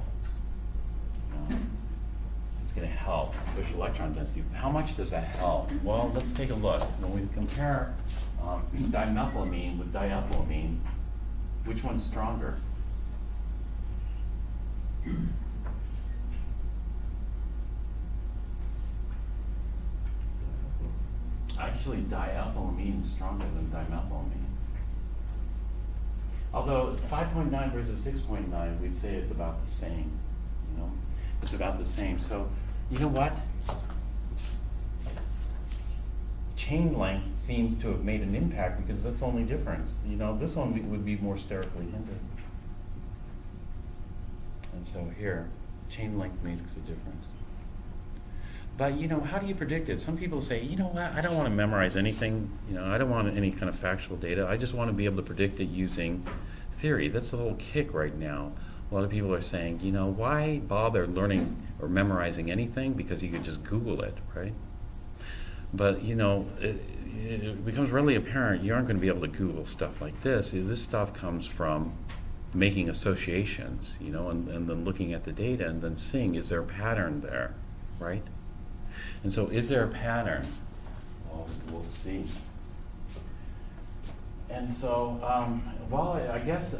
It's going to help push electron density. How much does that help? Well, let's take a look. When we compare dimethylamine with diethylamine, which one's stronger? Actually, diethylamine is stronger than dimethylamine. Although 5.9 versus 6.9, we'd say it's about the same. You know, it's about the same. So, you know what? Chain length seems to have made an impact because that's the only difference. You know, this one would be more sterically hindered. And so here, chain length makes a difference. But, you know, how do you predict it? Some people say, you know what, I don't want to memorize anything. You know, I don't want any kind of factual data. I just want to be able to predict it using theory. That's the whole kick right now. A lot of people are saying, you know, why bother learning or memorizing anything? Because you could just Google it, right? But, you know, it becomes really apparent you aren't going to be able to Google stuff like this. This stuff comes from making associations, and then looking at the data and then seeing, is there a pattern there, right? And so is there a pattern? Well, we'll see. And so, I guess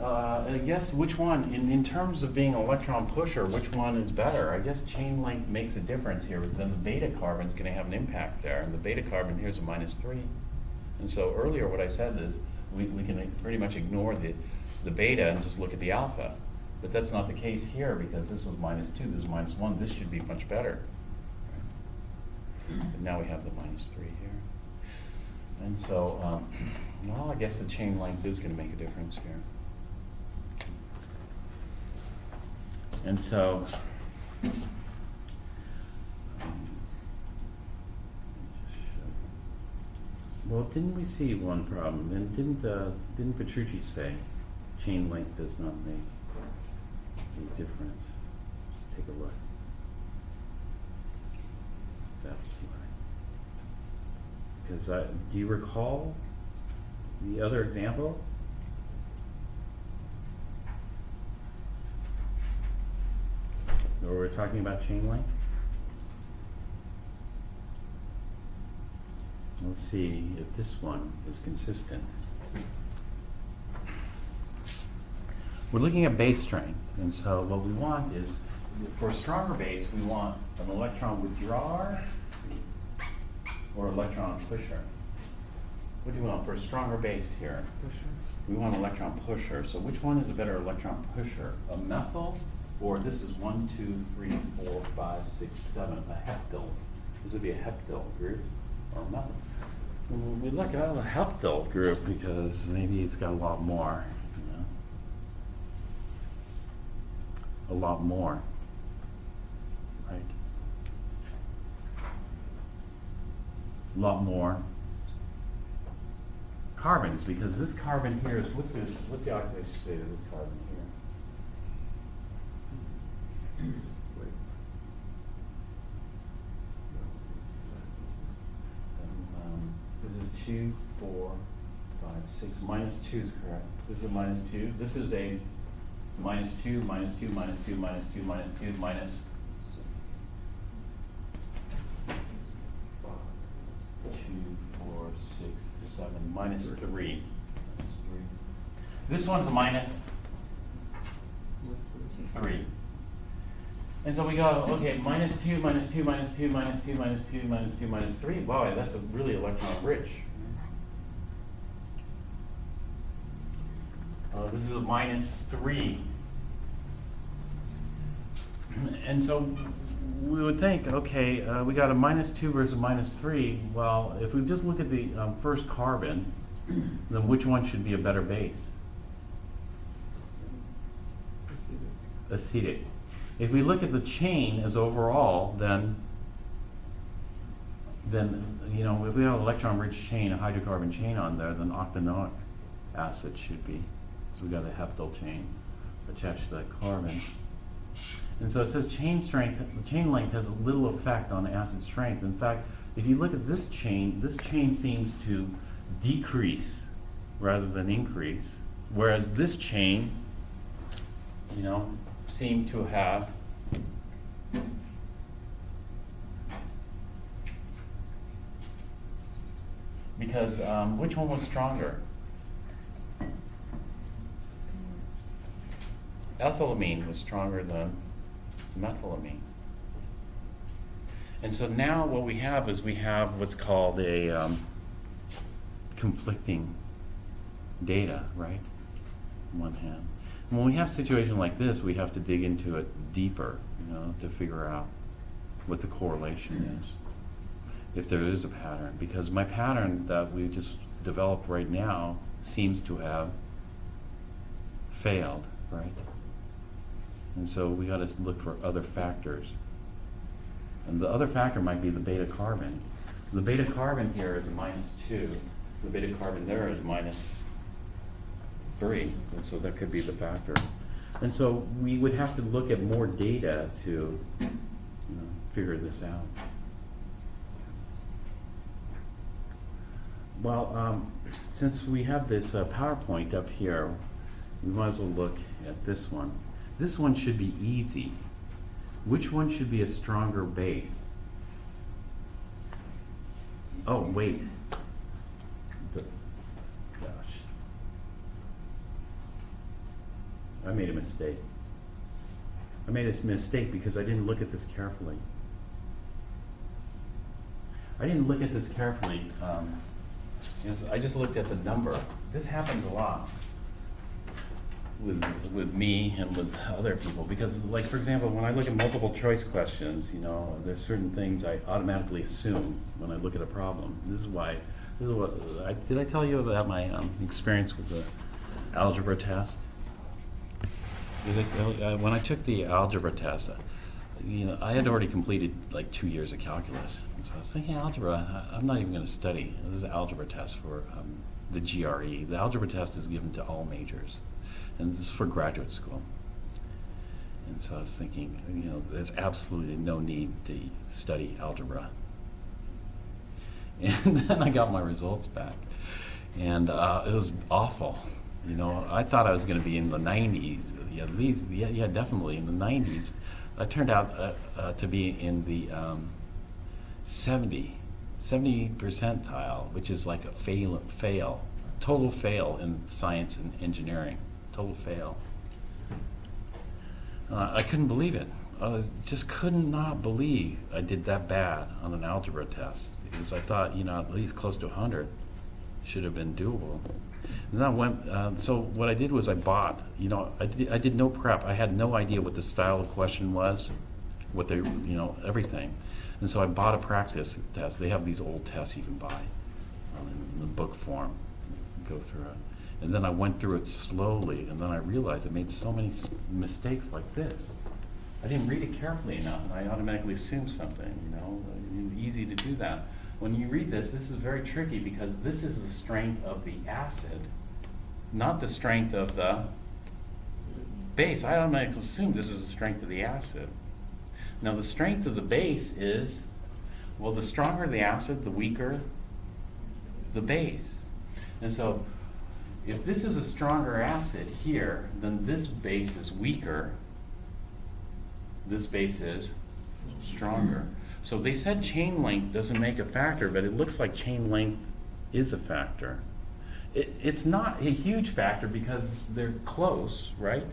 which one, in terms of being an electron pusher, which one is better? I guess chain length makes a difference here, but then the beta carbon's going to have an impact there, and the beta carbon here's a -3. And so earlier what I said is we can pretty much ignore the beta and just look at the alpha. But that's not the case here, because this is -2, this is -1, this should be much better. But now we have the -3 here. And so, well, I guess the chain length is going to make a difference here. And so, well, didn't we see one problem? And didn't Petrucci say chain length does not make a difference? Let's take a look. That's right. Because do you recall the other example? Where we're talking about chain length? Let's see if this one is consistent. We're looking at base strength, and so what we want is, for a stronger base, we want an electron withdrawer or electron pusher. What do you want for a stronger base here? Pusher. We want an electron pusher. So which one is a better electron pusher? A methyl, or this is 1, 2, 3, 4, 5, 6, 7, a heptyl. This would be a heptyl group, or a methyl. We look at the heptyl group because maybe it's got a lot more, a lot more, right? A lot more carbons, because this carbon here is, what's the oxidation state of this carbon here? Wait. This is 2, 4, 5, 6. -2 is correct. This is a -2. This is a -2, -2, -2, -2, -2, minus 2, 4, 6, 7, -3. This one's a -3. And so we go, okay, -2, -2, -2, -2, -2, -2, -3. Wow, that's a really electron rich. This is a -3. And so we would think, okay, we got a -2 versus a -3. Well, if we just look at the first carbon, then which one should be a better base? Acetic. If we look at the chain as overall, then if we have an electron-rich chain, a hydrocarbon chain on there, then octanoic acid should be. So we got a heptyl chain attached to that carbon. And so it says chain length has little effect on acid strength. In fact, if you look at this chain seems to decrease rather than increase, whereas this chain, seem to have because which one was stronger? Ethylamine was stronger than methylamine. And so now what we have is what's called a conflicting data, right? On one hand. When we have a situation like this, we have to dig into it deeper, to figure out what the correlation is, if there is a pattern. Because my pattern that we just developed right now seems to have failed, right? And so we got to look for other factors. And the other factor might be the beta carbon. The beta carbon here is a -2. The beta carbon there is -3. And so that could be the factor. And so we would have to look at more data to figure this out. Well, since we have this PowerPoint up here, we might as well look at this one. This one should be easy. Which one should be a stronger base? Oh, wait. Gosh. I made a mistake. I made a mistake because I didn't look at this carefully. Because I just looked at the number. This happens a lot with me and with other people, because, like, for example, when I look at multiple choice questions, there's certain things I automatically assume when I look at a problem. This is what did I tell you about my experience with the algebra test? When I took the algebra test, I had already completed like 2 years of calculus. And so I was thinking, algebra, I'm not even going to study. This is an algebra test for the GRE. The algebra test is given to all majors, and this is for graduate school. And so I was thinking, there's absolutely no need to study algebra. And then I got my results back, and it was awful. I thought I was going to be in the 90s. Yeah, definitely in the 90s. I turned out to be in the 70 percentile, which is like a total fail in science and engineering, total fail. I couldn't believe it. I just could not believe I did that bad on an algebra test, because I thought, at least close to 100 should have been doable. And then so what I did was I bought, I did no prep. I had no idea what the style of question was, what they, everything. And so I bought a practice test. They have these old tests you can buy in the book form, go through it. And then I went through it slowly, and then I realized I made so many mistakes like this. I didn't read it carefully enough, and I automatically assumed something, easy to do that. When you read this is very tricky, because this is the strength of the acid, not the strength of the base. I automatically assume this is the strength of the acid. Now the strength of the base is, well, the stronger the acid, the weaker the base. And so if this is a stronger acid here, then this base is weaker, this base is stronger. So they said chain length doesn't make a factor, but it looks like chain length is a factor. It's not a huge factor because they're close, right?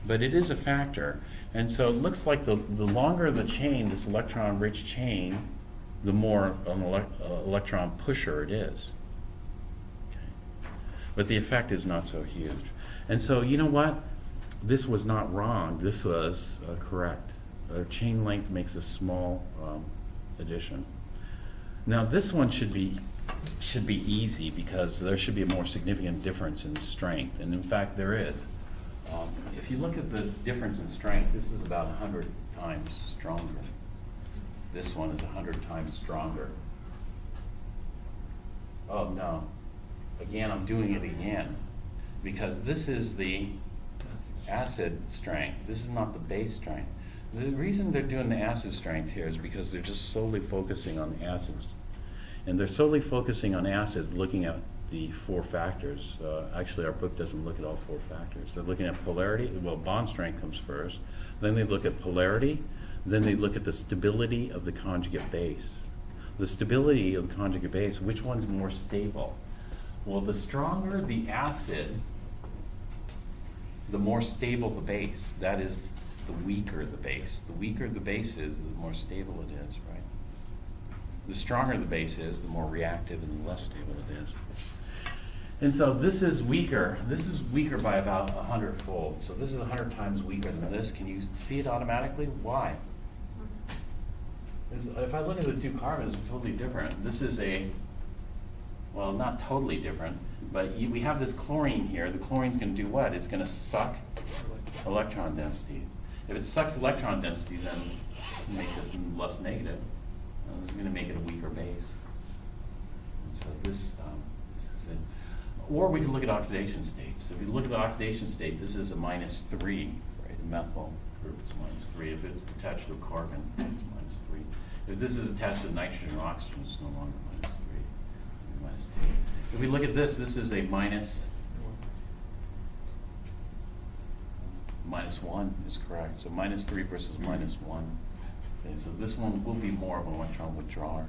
But it is a factor. And so it looks like the longer the chain, this electron-rich chain, the more an electron pusher it is. Okay. But the effect is not so huge. And so, you know what? This was not wrong. This was correct. Chain length makes a small addition. Now this one should be easy, because there should be a more significant difference in strength, and in fact there is. If you look at the difference in strength, this is about 100 times stronger. This one is 100 times stronger. Oh no, again I'm doing it again, because this is the acid strength. This is not the base strength. The reason they're doing the acid strength here is because they're just solely focusing on the acids. And they're solely focusing on acids, looking at the 4 factors. Actually, our book doesn't look at all 4 factors. They're looking at polarity. Well, bond strength comes first. Then they look at polarity. Then they look at the stability of the conjugate base. The stability of the conjugate base, which one's more stable? Well, the stronger the acid, the more stable the base. That is, the weaker the base. The weaker the base is, the more stable it is, right? The stronger the base is, the more reactive and the less stable it is. And so this is weaker. This is weaker by about 100-fold. So this is 100 times weaker than this. Can you see it automatically? Why? If I look at the 2 carbons, it's totally different. This is well, not totally different, but we have this chlorine here. The chlorine's going to do what? It's going to suck electron density. If it sucks electron density, then make this less negative. This is going to make it a weaker base. And so this is it. Or we can look at oxidation state. So if you look at the oxidation state, this is a -3, right? The methyl group is -3. If it's attached to a carbon, it's -3. If this is attached to nitrogen or oxygen, it's no longer -3, -2. If we look at this, this is a -1 is correct. So -3 versus -1. Okay, so this one will be more of an electron withdrawer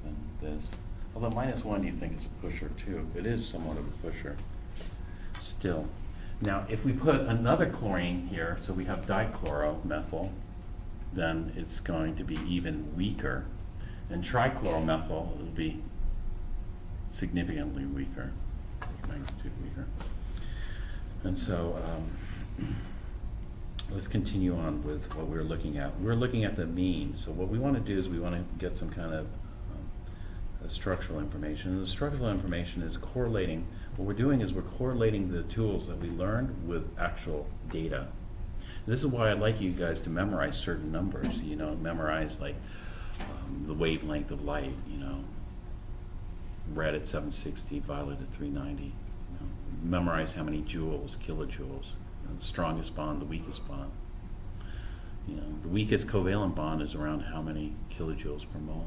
than this. Although -1 you think is a pusher too. It is somewhat of a pusher still. Now, if we put another chlorine here, so we have dichloromethyl, then it's going to be even weaker. And trichloromethyl will be significantly weaker, magnitude weaker. And so, let's continue on with what we're looking at. We're looking at the mean. So what we want to do is we want to get some kind of structural information. And the structural information is correlating. What we're doing is we're correlating the tools that we learned with actual data. This is why I'd like you guys to memorize certain numbers. You know, memorize like the wavelength of light. You know, red at 760, violet at 390. You know, memorize how many joules, kilojoules. The strongest bond, the weakest bond. You know, the weakest covalent bond is around how many kilojoules per mole?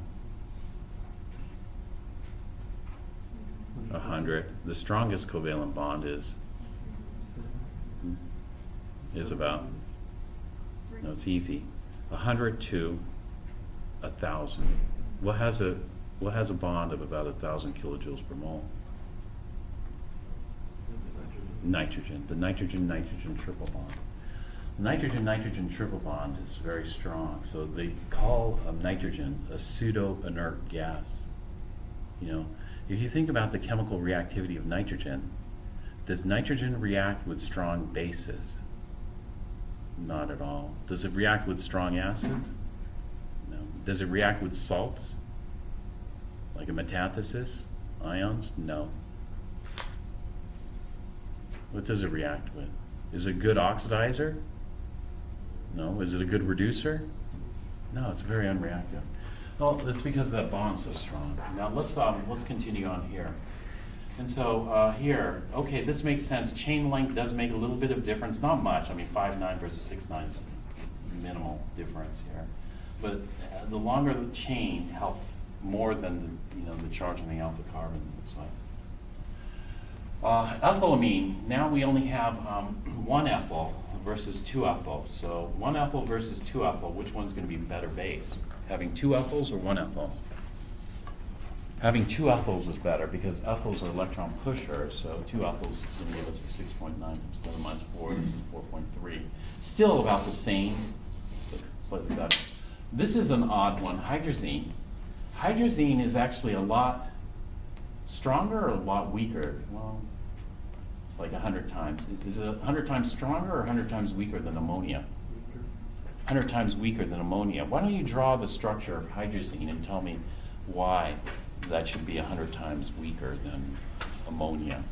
100. The strongest covalent bond is about, no, it's easy, 100 to 1,000. What has a bond of about 1,000 kilojoules per mole? Nitrogen, the nitrogen-nitrogen triple bond. Nitrogen-nitrogen triple bond is very strong, so they call nitrogen a pseudo-inert gas. You know, if you think about the chemical reactivity of nitrogen, does nitrogen react with strong bases? Not at all. Does it react with strong acids? No. Does it react with salts? Like a metathesis? Ions? No. What does it react with? Is it a good oxidizer? No. Is it a good reducer? No, it's very unreactive. Well, that's because that bond's so strong. Now let's continue on here. And so here, okay, this makes sense. Chain length does make a little bit of difference, not much. I mean, 5'9" versus 6'9" is minimal difference here. But the longer the chain helps more than the charge on the alpha carbon. Looks like. Ethylamine, now we only have one ethyl versus two ethyl. So one ethyl versus two ethyl, which one's going to be better base? Having two ethyls or one ethyl? Having two ethyls is better because ethyls are electron pushers, so two ethyls is going to give us a 6.9 times 10 minus 4, this is 4.3. Still about the same, but slightly better. This is an odd one, hydrazine. Hydrazine is actually a lot stronger or a lot weaker? Well, it's like 100 times. Is it 100 times stronger or 100 times weaker than ammonia? 100 times weaker than ammonia. Why don't you draw the structure of hydrazine and tell me why that should be 100 times weaker than ammonia?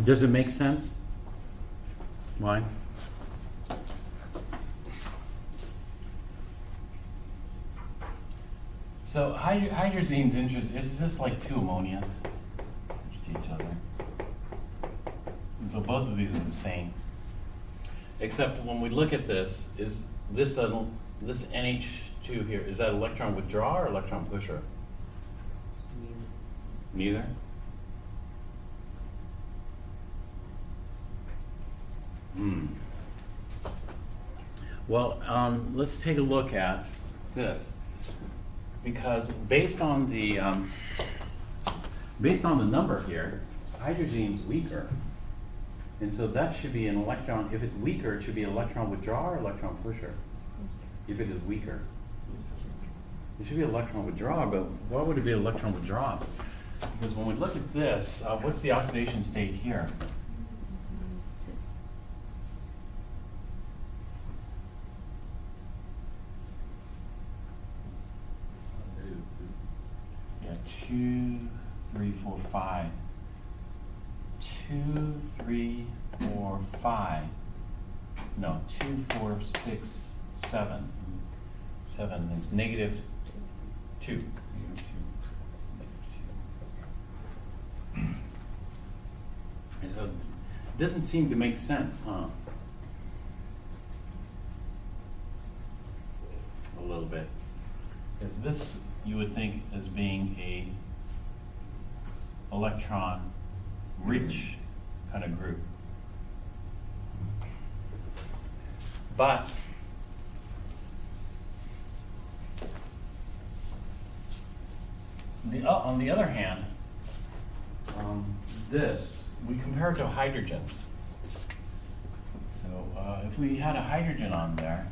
Does it make sense? Why? So hydrazine's interesting. It's just like two ammonias to each other. And so both of these are the same. Except when we look at this, is this this NH2 here, is that electron withdraw or electron pusher? Neither? Well, let's take a look at this. Because based on the number here, hydrogene's weaker. And so that should be an electron, if it's weaker, it should be electron withdraw or electron pusher. If it is weaker. It should be electron withdraw, but why would it be electron withdraw? Because when we look at this, what's the oxidation state here? Yeah, 2, 3, 4, 5. 2, 3, 4, 5. No, 2, 4, 6, 7. 7 is negative 2. Negative 2. And so it doesn't seem to make sense, huh? A little bit. Because this you would think as being a electron rich kind of group. But on the other hand, this, we compare it to hydrogen. So if we had a hydrogen on there,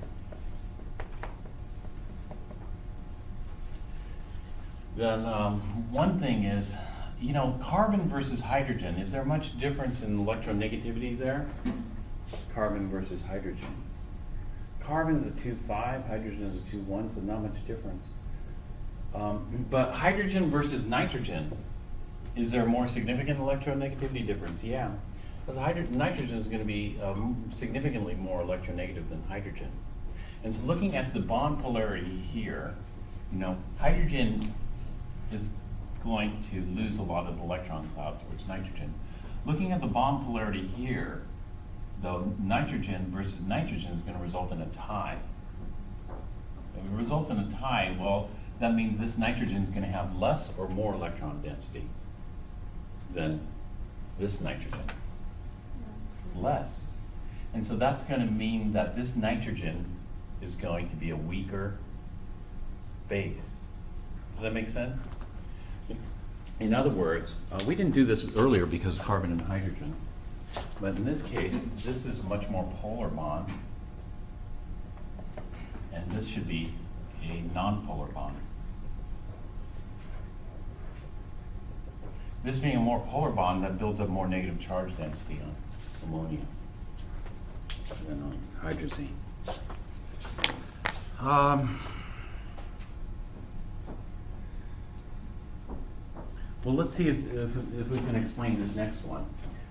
then one thing is, you know, carbon versus hydrogen, is there much difference in electronegativity there? Carbon versus hydrogen. Carbon's a 2,5, hydrogen is a 2,1, so not much difference. But hydrogen versus nitrogen, is there a more significant electronegativity difference? Yeah. Because nitrogen is going to be significantly more electronegative than hydrogen. And so looking at the bond polarity here, you know, hydrogen is going to lose a lot of electrons out towards nitrogen. Looking at the bond polarity here, though, nitrogen versus nitrogen is going to result in a tie. If it results in a tie, well, that means this nitrogen is going to have less or more electron density than this nitrogen. Less. And so that's going to mean that this nitrogen is going to be a weaker base. Does that make sense? In other words, we didn't do this earlier because of carbon and hydrogen. But in this case, this is a much more polar bond. And this should be a non-polar bond. This being a more polar bond, that builds up more negative charge density on ammonia than on hydrazine. Well, let's see if we can explain this next one.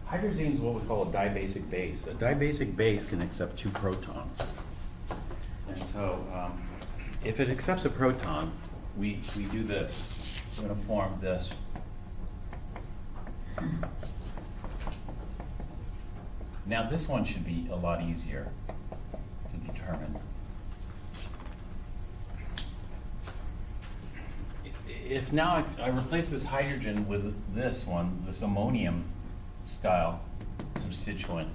Hydrazine is what we call a dibasic base. A dibasic base can accept 2 protons. And so if it accepts a proton, we do this. We're going to form this. Now this one should be a lot easier to determine. If now I replace this hydrogen with this one, this ammonium style substituent,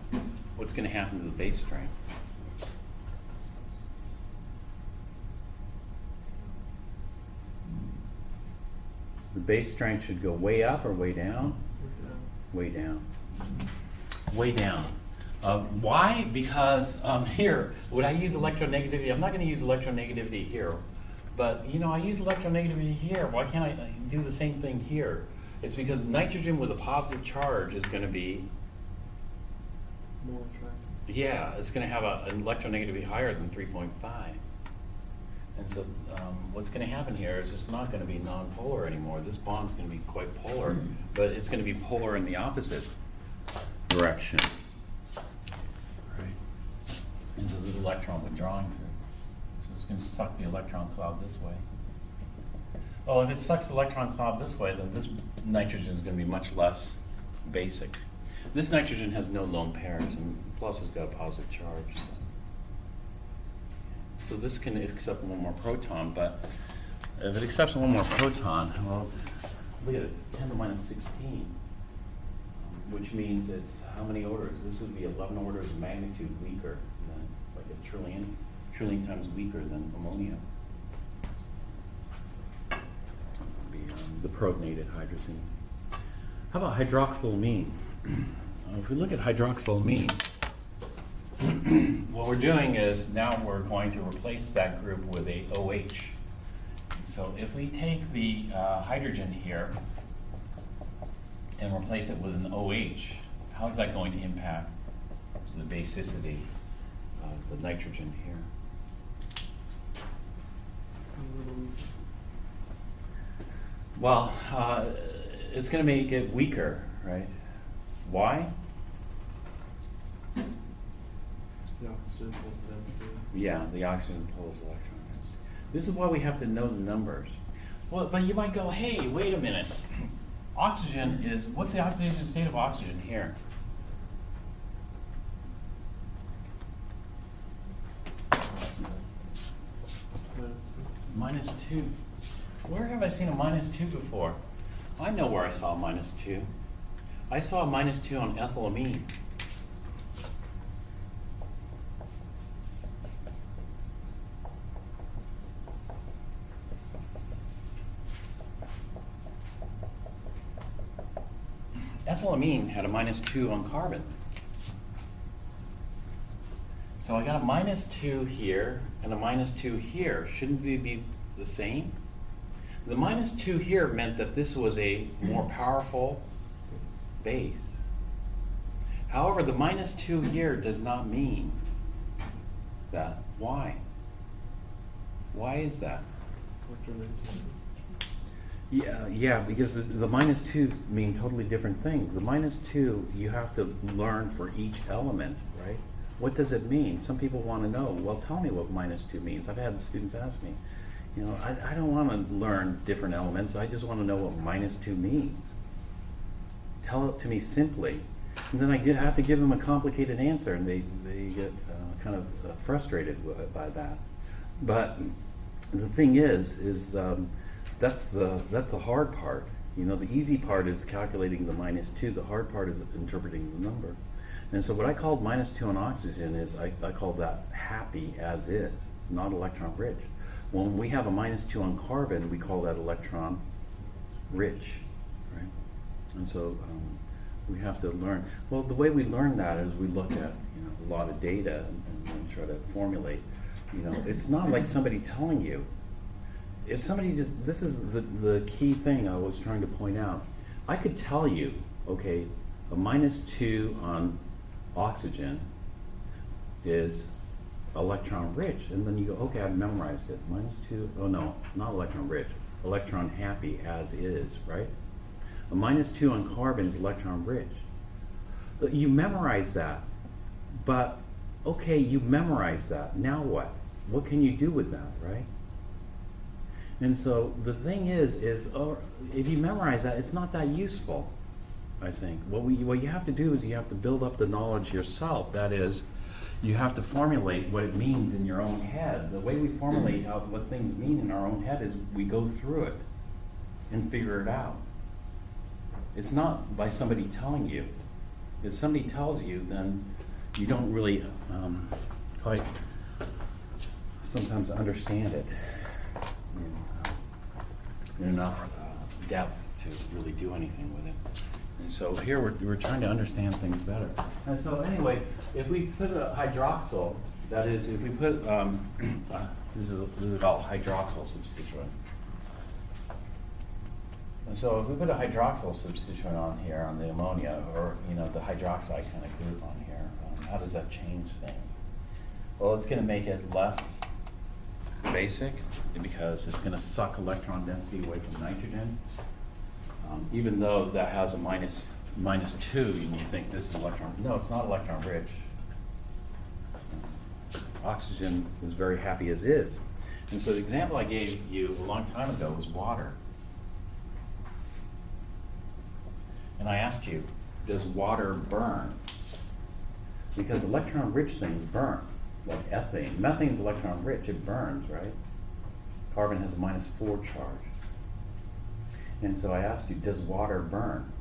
what's going to happen to the base strength? The base strength should go way up or way down? Way down. Way down. Why? Because here, would I use electronegativity? I'm not going to use electronegativity here. But, you know, I use electronegativity here. Why can't I do the same thing here? It's because nitrogen with a positive charge is going to be more attractive. Yeah, it's going to have an electronegativity higher than 3.5. And so what's going to happen here is it's not going to be nonpolar anymore. This bond's going to be quite polar, but it's going to be polar in the opposite direction. Right? And so this electron withdrawing through. So it's going to suck the electron cloud this way. Well, if it sucks the electron cloud this way, then this nitrogen is going to be much less basic. This nitrogen has no lone pairs, and plus it's got a positive charge. So this can accept one more proton, but if it accepts one more proton, well, look at it, it's 10 to the minus 16, which means it's how many orders? This would be 11 orders of magnitude weaker than, like a trillion times weaker than ammonia. The protonated hydrazine. How about hydroxylamine? If we look at hydroxylamine, what we're doing is now we're going to replace that group with a OH. So if we take the hydrogen here and replace it with an OH, how is that going to impact the basicity of the nitrogen here? Well, it's going to make it weaker, right? Why? The oxygen pulls the density. Yeah, the oxygen pulls electron density. This is why we have to know the numbers. Well, but you might go, hey, wait a minute. Oxygen is, what's the oxidation state of oxygen here? -2. Where have I seen a -2 before? I know where I saw a -2. I saw a -2 on ethylamine. Ethylamine had a -2 on carbon. So I got a -2 here and a -2 here. Shouldn't they be the same? The -2 here meant that this was a more powerful base. However, the -2 here does not mean that. Why? Why is that? Yeah, because the -2s mean totally different things. The -2 you have to learn for each element, right? What does it mean? Some people want to know, well, tell me what -2 means. I've had students ask me, you know, I don't want to learn different elements. I just want to know what -2 means. Tell it to me simply. And then I have to give them a complicated answer, and they get kind of frustrated by that. But the thing is that's the hard part. You know, the easy part is calculating the -2. The hard part is interpreting the number. And so what I called -2 on oxygen is I called that happy as is, not electron rich. When we have a -2 on carbon, we call that electron rich, right? And so we have to learn. Well, the way we learn that is we look at a lot of data and try to formulate. You know, it's not like somebody telling you. If somebody this is the key thing I was trying to point out. I could tell you, okay, a -2 on oxygen is electron rich, and then you go, okay, I've memorized it. -2, oh no, not electron rich, electron happy as is, right? A -2 on carbon is electron rich. But you memorize that, but okay, you memorize that, now what? What can you do with that, right? And so the thing is if you memorize that, it's not that useful, I think. What you have to do is you have to build up the knowledge yourself. That is, you have to formulate what it means in your own head. The way we formulate out what things mean in our own head is we go through it and figure it out. It's not by somebody telling you. If somebody tells you, then you don't really quite sometimes understand it in enough depth to really do anything with it. And so here we're trying to understand things better. And so anyway, if we put a hydroxyl, that is, if we put, this is called hydroxyl substituent. And so if we put a hydroxyl substituent on here, on the ammonia, or the hydroxide kind of group on here, how does that change things? Well, it's going to make it less basic because it's going to suck electron density away from nitrogen. Even though that has a -2, and you think this is electron, no, it's not electron rich. Oxygen is very happy as is. And so the example I gave you a long time ago was water. And I asked you, does water burn? Because electron-rich things burn, like ethane. Methane's electron-rich, it burns, right? Carbon has a -4 charge. And so I asked you, does water burn?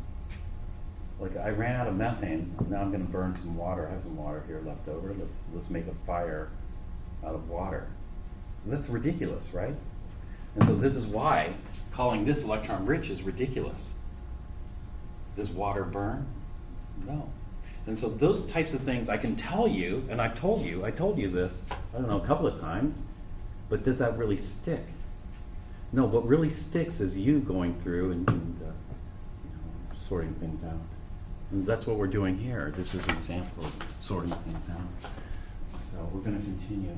Like, I ran out of methane, now I'm gonna burn some water. I have some water here left over. Let's make a fire out of water. That's ridiculous, right? And so this is why calling this electron-rich is ridiculous. Does water burn? No. And so those types of things I can tell you, and I told you this, I don't know, a couple of times, but does that really stick? No, what really sticks is you going through and sorting things out. And that's what we're doing here. This is an example of sorting things out. So we're going to continue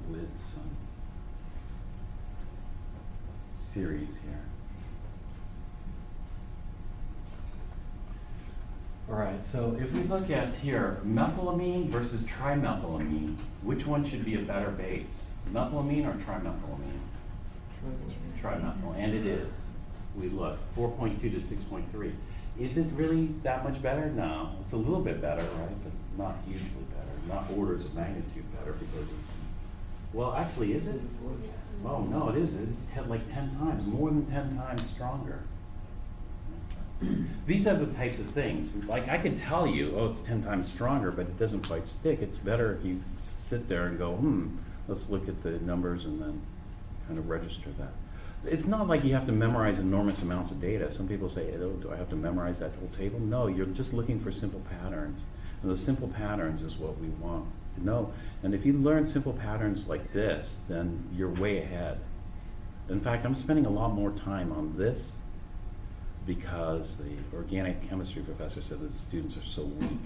with some series here. All right, so if we look at here, methylamine versus trimethylamine, which one should be a better base? Methylamine or trimethylamine? Trimethyl, and it is. We look, 4.2 to 6.3. Is it really that much better? No, it's a little bit better, right? But not hugely better, not orders of magnitude better because it's, well, actually, is it? It's worse. Oh, no, it is. It's like 10 times, more than 10 times stronger. These are the types of things, like I can tell you, oh, it's 10 times stronger, but it doesn't quite stick. It's better if you sit there and go, let's look at the numbers and then kind of register that. It's not like you have to memorize enormous amounts of data. Some people say, oh, do I have to memorize that whole table? No, you're just looking for simple patterns. And those simple patterns is what we want to know. And if you learn simple patterns like this, then you're way ahead. In fact, I'm spending a lot more time on this because the organic chemistry professor said that the students are so weak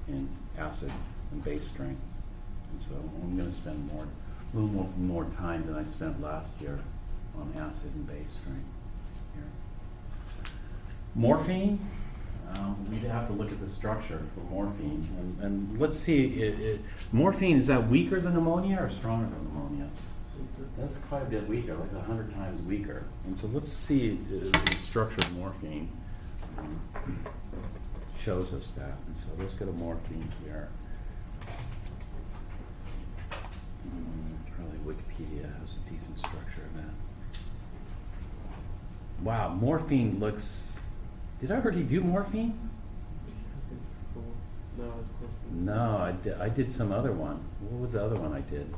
in acid and base strength. And so I'm going to spend a little more time than I spent last year on acid and base strength here. Morphine, we'd have to look at the structure for morphine. And let's see, morphine, is that weaker than ammonia or stronger than ammonia? That's quite a bit weaker, like 100 times weaker. And so let's see the structure of morphine shows us that. And so let's go to morphine here. Probably Wikipedia has a decent structure of that. Wow, morphine looks, did I already do morphine? No, it's close to this. No, I did some other one. What was the other one I did?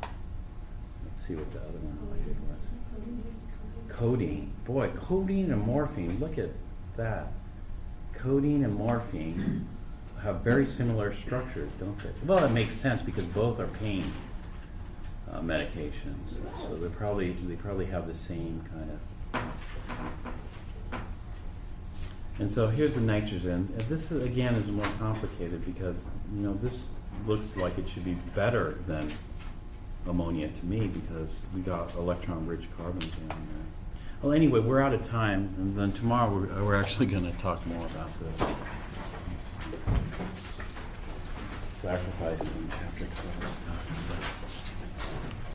Let's see what the other one I did was. Codeine. Boy, codeine and morphine, look at that. Codeine and morphine have very similar structures, don't they? Well, it makes sense because both are pain medications. So they probably have the same kind of. And so here's the nitrogen. And this is, again, is more complicated because this looks like it should be better than ammonia to me because we got electron-rich carbons in there. Well, anyway, we're out of time, and then tomorrow we're actually going to talk more about this. Sacrifice some chapter 12 stuff.